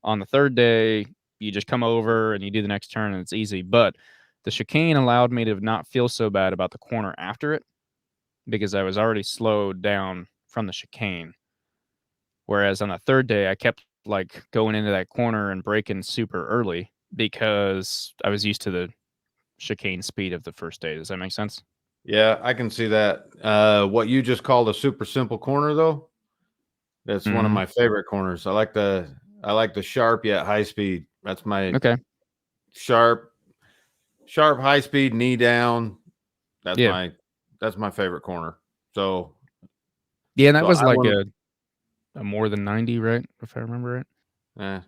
On the third day, you just come over and you do the next turn and it's easy. But the chicane allowed me to not feel so bad about the corner after it because I was already slowed down from the chicane. Whereas on the third day, I kept like going into that corner and braking super early because I was used to the chicane speed of the first day. Does that make sense? Yeah, I can see that. What you just called a super simple corner, though, that's one of my favorite corners. I like the sharp yet high speed. That's my sharp high speed knee down. That's my favorite corner. So yeah, and that was like a more than 90, right? If I remember right.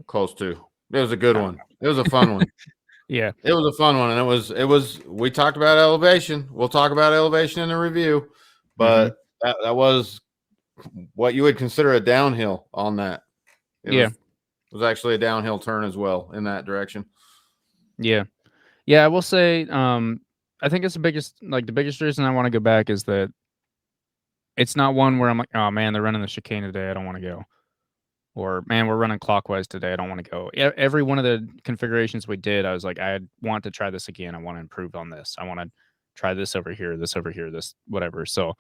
Close to. It was a good one. It was a fun one. Yeah. It was a fun one. And it was, we talked about elevation. We'll talk about elevation in the review, but that was what you would consider a downhill on that. It was actually a downhill turn as well in that direction. Yeah. Yeah. I will say, I think it's the biggest reason I want to go back is that it's not one where I'm like, oh man, they're running the chicane today. I don't want to go. Or man, we're running clockwise today. I don't want to go. Every one of the configurations we did, I was like, I want to try this again. I want to improve on this. I want to try this over here, this whatever. So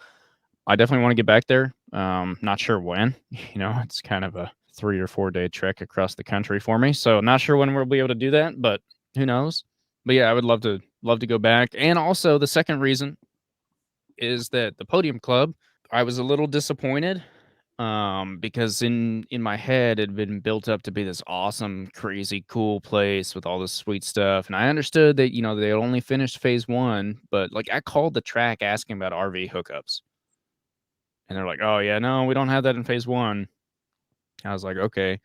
I definitely want to get back there. Not sure when. It's kind of a 3 or 4 day trek across the country for me. So not sure when we'll be able to do that, but who knows? But yeah, I would love to go back. And also the second reason is that the Podium Club, I was a little disappointed because in my head it had been built up to be this awesome, crazy, cool place with all this sweet stuff. And I understood that, they only finished phase 1, but like I called the track asking about RV hookups. And they're like, oh yeah, no, we don't have that in phase 1. I was like, okay.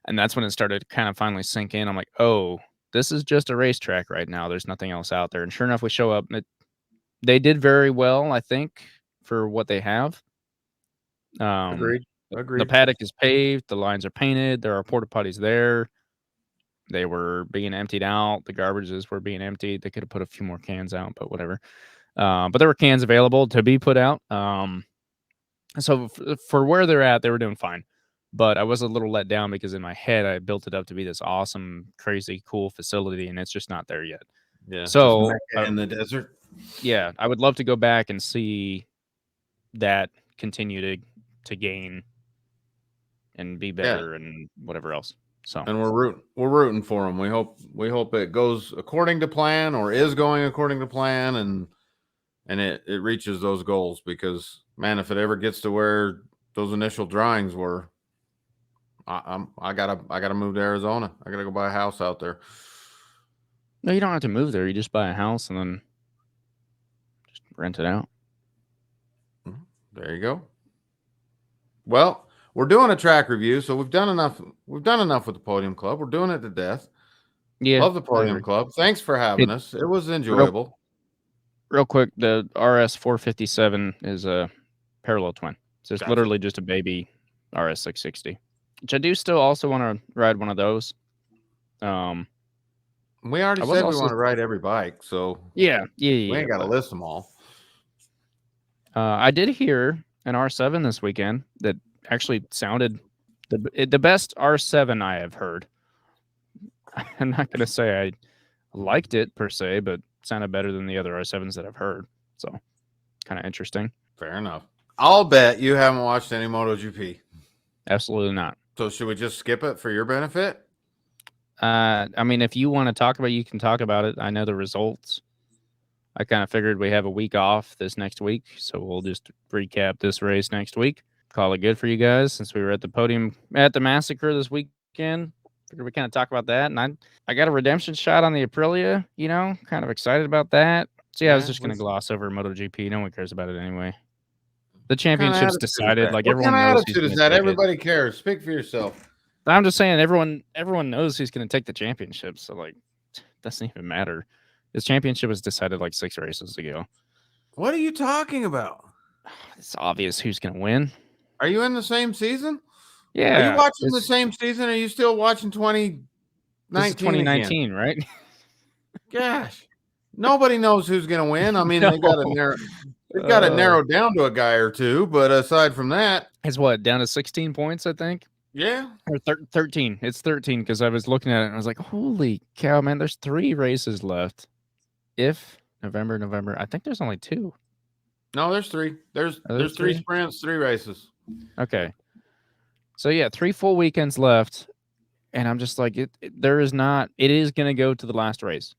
And that's when it started to kind of finally sink in. I'm like, oh, this is just a racetrack right now. There's nothing else out there. And sure enough, we show up. They did very well, I think, for what they have. Agreed. The paddock is paved. The lines are painted. There are porta potties there. They were being emptied out. The garbages were being emptied. They could have put a few more cans out, but whatever. But there were cans available to be put out. So for where they're at, they were doing fine. But I was a little let down because in my head, I built it up to be this awesome, crazy, cool facility, and it's just not there yet. Yeah. So in the desert. Yeah, I would love to go back and see that continue to gain and be better and whatever else. So, and we're rooting for them. We hope it goes according to plan or is going according to plan, and it reaches those goals, because man, if it ever gets to where those initial drawings were, I gotta move to Arizona. I gotta go buy a house out there. No, you don't have to move there. You just buy a house and then just rent it out. There you go. Well, we're doing a track review, so we've done enough. We've done enough with the Podium Club. We're doing it to death. Yeah, love the Podium Club. Thanks for having us. It was enjoyable. Real quick, the RS 457 is a parallel twin. So it's literally just a baby RS 660, which I do still also want to ride one of those. We already said we want to ride every bike, so yeah. We ain't got to list them all. I did hear an R7 this weekend that actually sounded the best R7 I have heard. I'm not going to say I liked it per se, but it sounded better than the other R7s that I've heard. So kind of interesting. Fair enough. I'll bet you haven't watched any MotoGP. Absolutely not. So should we just skip it for your benefit? I mean, if you want to talk about it, you can talk about it. I know the results. I kind of figured we have a week off this next week, so we'll just recap this race next week. Call it good for you guys since we were at the podium at the Massacre this weekend. Figured we kind of talk about that, and I got a redemption shot on the Aprilia. You know, kind of excited about that. So yeah, I was just gonna gloss over MotoGP. No one cares about it anyway. The championship's decided. Like What kind everyone of knows who's attitude is gonna that? take it. Everybody cares. Speak for yourself. I'm just saying everyone knows who's gonna take the championship. So like, doesn't even matter. This championship was decided like 6 races ago. What are you talking about? It's obvious who's gonna win. Are you in the same season? Yeah. Are you watching the same season? Or are you still watching 2019? This is 2019, right? Gosh, nobody knows who's going to win. I mean, they've got it narrowed down to a guy or two, but aside from that, it's what, down to 16 points, I think. Yeah, or 13. It's 13 because I was looking at it and I was like, "Holy cow, man! There's 3 races left." If November, I think there's only 2. No, there's 3. There's 3 sprints, 3 races. Okay. So yeah, 3 full weekends left, and I'm just like, it is going to go to the last race.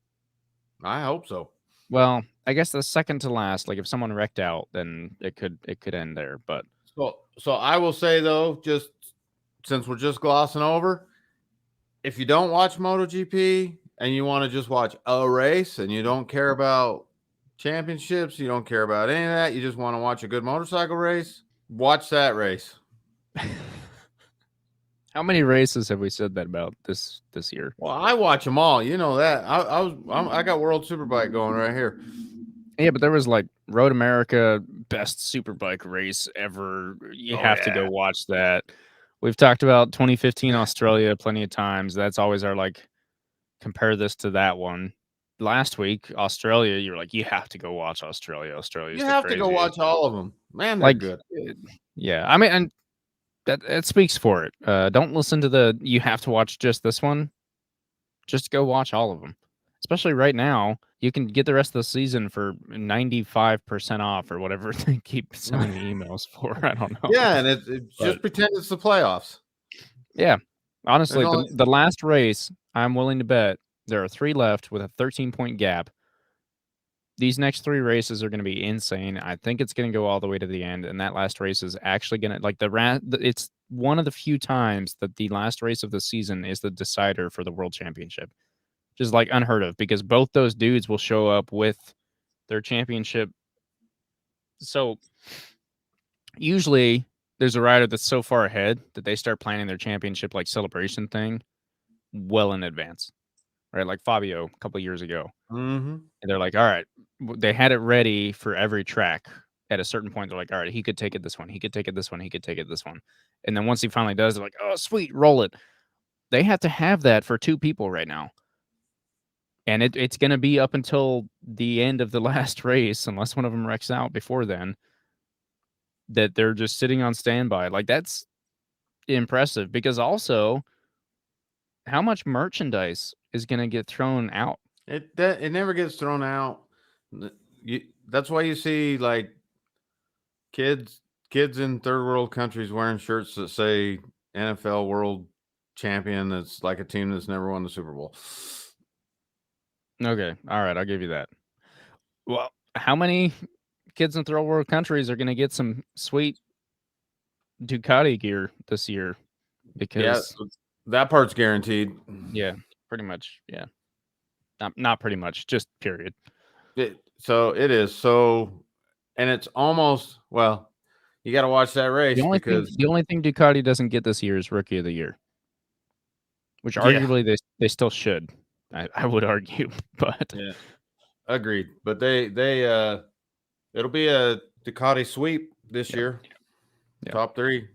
I hope so. Well, I guess the second to last. Like if someone wrecked out, then it could end there. But so I will say though, just since we're just glossing over, if you don't watch MotoGP and you want to just watch a race and you don't care about championships, you don't care about any of that, you just want to watch a good motorcycle race, watch that race. How many races have we said that about this year? Well, I watch them all. You know that. I got World Superbike going right here. Yeah, but there was like Road America best superbike race ever. You have to go watch that. We've talked about 2015 Australia plenty of times. That's always our like compare this to that one. Last week Australia, you were like, you have to go watch Australia. Australia's you have to go watch all of them. Man, they're good. Yeah, I mean, and that speaks for it. Don't listen to the you have to watch just this one. Just go watch all of them. Especially right now, you can get the rest of the season for 95% off or whatever they keep sending me emails for. I don't know. Yeah, and it just pretend it's the playoffs. Yeah. Honestly, the last race, I'm willing to bet there are 3 left with a 13-point gap. These next 3 races are going to be insane. I think it's going to go all the way to the end, and that last race is actually going to like it's one of the few times that the last race of the season is the decider for the world championship. Just like unheard of because both those dudes will show up with their championship. So usually there's a rider that's so far ahead that they start planning their championship like celebration thing well in advance, right? Like Fabio a couple of years ago. Mm-hmm. And they're like, all right, they had it ready for every track. At a certain point, they're like, all right, he could take it this one. He could take it this one. He could take it this one. And then once he finally does, they're like, oh, sweet, roll it. They have to have that for 2 people right now. And it's going to be up until the end of the last race, unless one of them wrecks out before then, that they're just sitting on standby. Like, that's impressive because also how much merchandise is going to get thrown out? It never gets thrown out. That's why you see like kids in third world countries wearing shirts that say NFL World Champion. That's like a team that's never won the Super Bowl. Okay. All right. I'll give you that. Well, how many kids in third world countries are going to get some sweet Ducati gear this year? Because that part's guaranteed. Yeah, pretty much. Yeah. Not pretty much, just period. So it is. So, and it's almost, well, you got to watch that race the only thing Ducati doesn't get this year is Rookie of the Year, which arguably they still should. I would argue, but yeah, agreed. But they it'll be a Ducati sweep this year. Yeah. Top 3.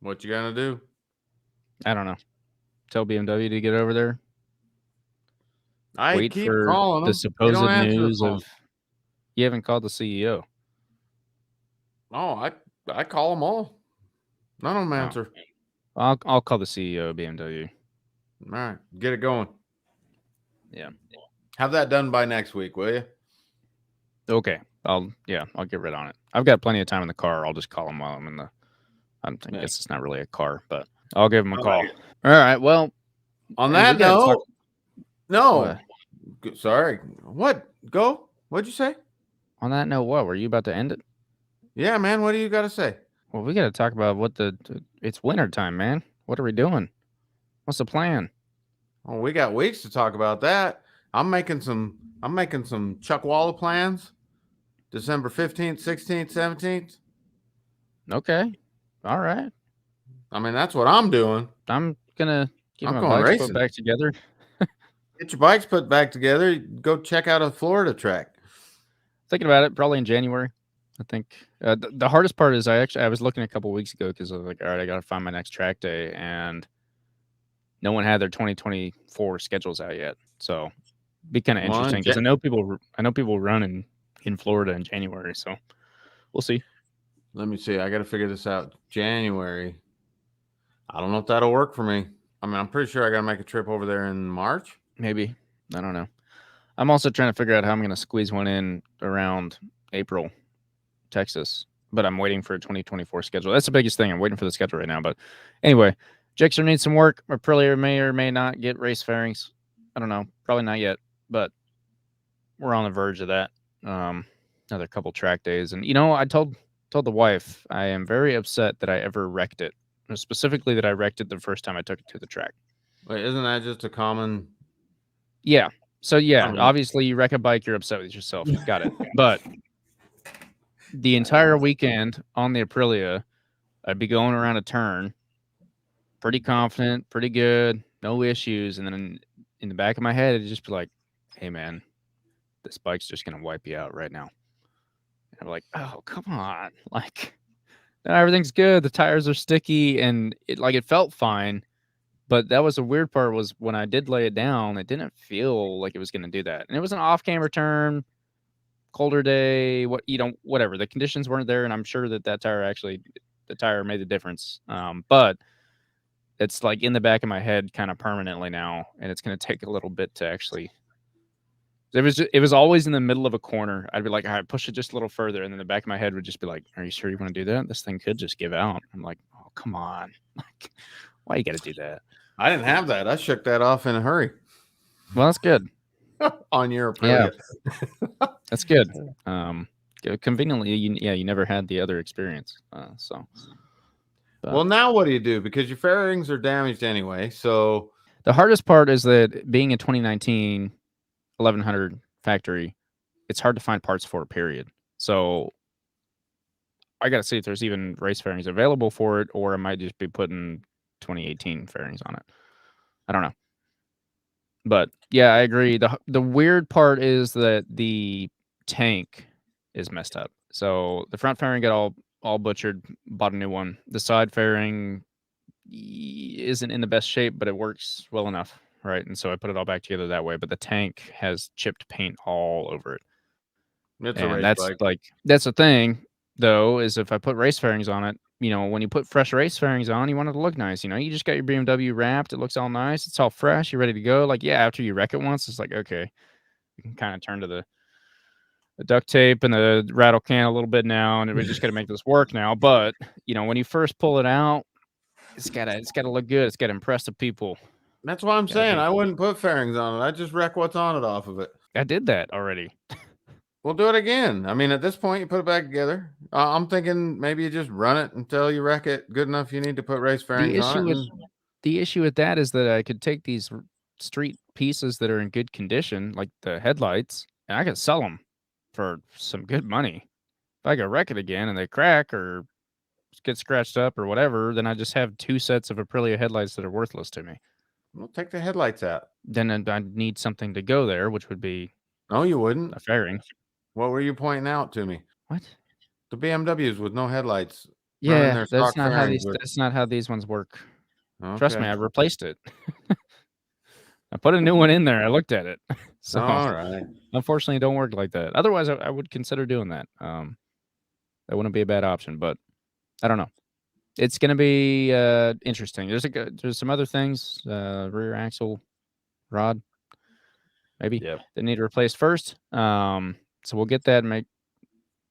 What you gonna do? I don't know. Tell BMW to get over there. Wait keep for calling the supposed news of. You haven't called the CEO. Oh, I call them all. None of them answer. I'll call the CEO of BMW. All right, get it going. Yeah. Have that done by next week, will you? Okay. I'll get rid on it. I've got plenty of time in the car. I'll just call him while I'm in the. I guess it's not really a car, but I'll give him a call. All right. Well, on that note, No. Sorry. What? Go? What'd you say? On that note, what? Were you about to end it? Yeah, man. What do you got to say? Well, we got to talk about what it's winter time, man. What are we doing? What's the plan? Oh, we got weeks to talk about that. I'm making some Chuck Walla plans. December 15th, 16th, 17th. Okay. All right. I mean, that's what I'm doing. I'm going to get I'm my going bikes put racing. back together. Get your bikes put back together. Go check out a Florida track. Thinking about it, probably in January. I think the hardest part is I was looking a couple weeks ago because I was like, all right, I got to find my next track day, and no one had their 2024 schedules out yet. So be kind of interesting because I know people run in Florida in January. So we'll see. Let me see. I got to figure this out. January. I don't know if that'll work for me. I mean, I'm pretty sure I got to make a trip over there in March. Maybe. I don't know. I'm also trying to figure out how I'm going to squeeze one in around April, Texas. But I'm waiting for a 2024 schedule. That's the biggest thing. I'm waiting for the schedule right now. But anyway, GIXXER needs some work. Aprilia may or may not get race fairings. I don't know. Probably not yet. But we're on the verge of that. Another couple track days. And, I told the wife I am very upset that I ever wrecked it. Specifically that I wrecked it the first time I took it to the track. Wait, isn't that just a common? Yeah. So, yeah, I mean, obviously you wreck a bike, you're upset with yourself. Got it. But the entire weekend on the Aprilia, I'd be going around a turn, pretty confident, pretty good, no issues. And then in the back of my head, it'd just be like, hey, man, this bike's just going to wipe you out right now. And I'm like, oh, come on. Like, no, everything's good. The tires are sticky. And it felt fine. But that was the weird part was when I did lay it down, it didn't feel like it was going to do that. And it was an off-camber turn, colder day, whatever. The conditions weren't there, and I'm sure that the tire made the difference. But it's like in the back of my head kind of permanently now, and it's going to take a little bit to actually. It was always in the middle of a corner. I'd be like, all right, push it just a little further, and then the back of my head would just be like, are you sure you want to do that? This thing could just give out. I'm like, oh, come on. Like, why you got to do that? I didn't have that. I shook that off in a hurry. Well, that's good. On your Aprilia. Yeah. That's good. Conveniently, you never had the other experience. Well, now what do you do? Because your fairings are damaged anyway. So the hardest part is that being a 2019 1100 factory, it's hard to find parts for, period. So I got to see if there's even race fairings available for it, or I might just be putting 2018 fairings on it. I don't know. But yeah, I agree. The weird part is that the tank is messed up. So the front fairing got all butchered, bought a new one. The side fairing isn't in the best shape, but it works well enough, right? And so I put it all back together that way. But the tank has chipped paint all over it. And that's bike. That's the thing, though, is if I put race fairings on it, when you put fresh race fairings on, you want it to look nice. You just got your BMW wrapped. It looks all nice. It's all fresh. You're ready to go. Like, yeah, after you wreck it once, it's like, okay, you can kind of turn to the duct tape and the rattle can a little bit now, and we just got to make this work now. But, when you first pull it out, it's gotta look good. It's got to impress the people. That's what I'm saying. I wouldn't put fairings on it. I just wreck what's on it off of it. I did that already. We'll do it again. I mean, at this point, you put it back together. I'm thinking maybe you just run it until you wreck it good enough. You need to put race fairings on it. The issue with that is that I could take these street pieces that are in good condition, like the headlights, and I could sell them for some good money. If I could wreck it again and they crack or get scratched up or whatever, then I just have 2 sets of Aprilia headlights that are worthless to me. We'll take the headlights out. Then I'd need something to go there, which would be no, you wouldn't. A fairing. What were you pointing out to me? What? The BMWs with no headlights. Yeah, that's not how these ones work. Okay. Trust me, I replaced it. I put a new one in there. I looked at it. So, all right. Unfortunately, it don't work like that. Otherwise, I would consider doing that. That wouldn't be a bad option, but I don't know. It's going to be interesting. There's some other things. Rear axle rod, maybe that need replaced first. So we'll get that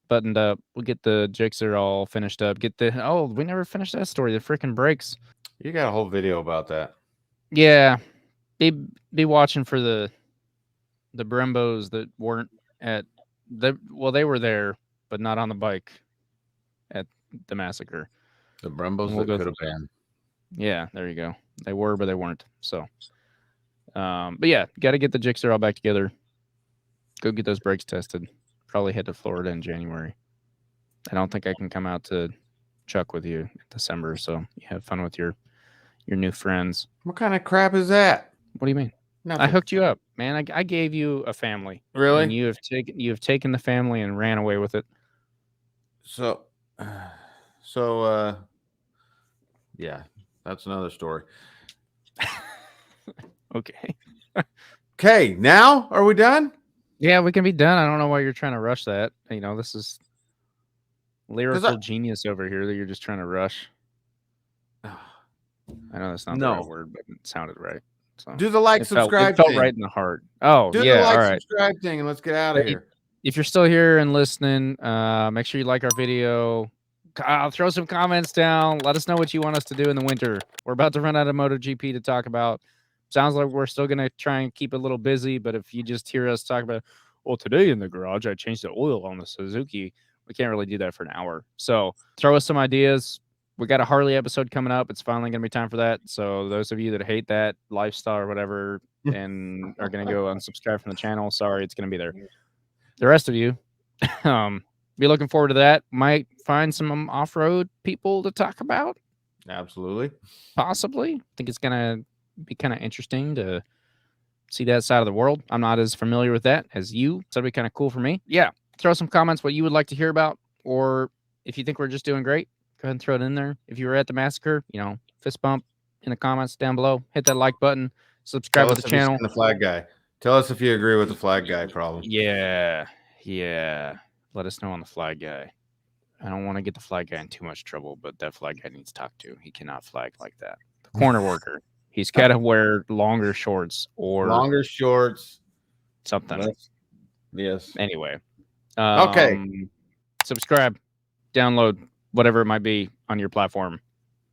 buttoned up. We'll get the GIXXER all finished up. We never finished that story. The freaking brakes. You got a whole video about that. Yeah. be watching for the Brembos that weren't at they were there, but not on the bike at the massacre. The Brembos And we'll that go could have been. Yeah, there you go. They were, but they weren't. So, but yeah, got to get the GIXXER all back together. Go get those brakes tested. Probably head to Florida in January. I don't think I can come out to Chuck with you in December. So you have fun with your new friends. What kind of crap is that? What do you mean? Nothing. I hooked you up, man. I gave you a family. Really? And you have taken the family and ran away with it. So, yeah, that's another story. Okay. Okay, now are we done? Yeah, we can be done. I don't know why you're trying to rush that. You know, this is lyrical genius over here that you're just trying to rush. I know that's not the right word, but it sounded right. So do the like, subscribe. It felt right in the heart. Oh, do yeah. the like, all right. subscribe thing, and let's get out of here. If you're still here and listening, make sure you like our video. Throw some comments down. Let us know what you want us to do in the winter. We're about to run out of MotoGP to talk about. Sounds like we're still going to try and keep it a little busy, but if you just hear us talk about, well, today in the garage, I changed the oil on the Suzuki, we can't really do that for an hour. So throw us some ideas. We got a Harley episode coming up. It's finally going to be time for that. So those of you that hate that lifestyle or whatever and are going to go unsubscribe from the channel, sorry, it's going to be there. The rest of you, be looking forward to that. Might find some off-road people to talk about. Absolutely. Possibly. I think it's going to be kind of interesting to see that side of the world. I'm not as familiar with that as you, so it'll be kind of cool for me. Yeah. Throw some comments what you would like to hear about, or if you think we're just doing great, go ahead and throw it in there. If you were at the massacre, fist bump in the comments down below. Hit that like button. Subscribe to the channel. The flag guy. Tell us if you agree with the flag guy problem. Yeah. Let us know on the flag guy. I don't want to get the flag guy in too much trouble, but that flag guy needs talked to. He cannot flag like that. The corner worker. He's got to wear longer shorts or something. Yes. Anyway. Okay. Subscribe, download, whatever it might be on your platform.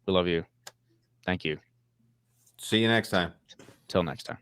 We love you. Thank you. See you next time. Till next time.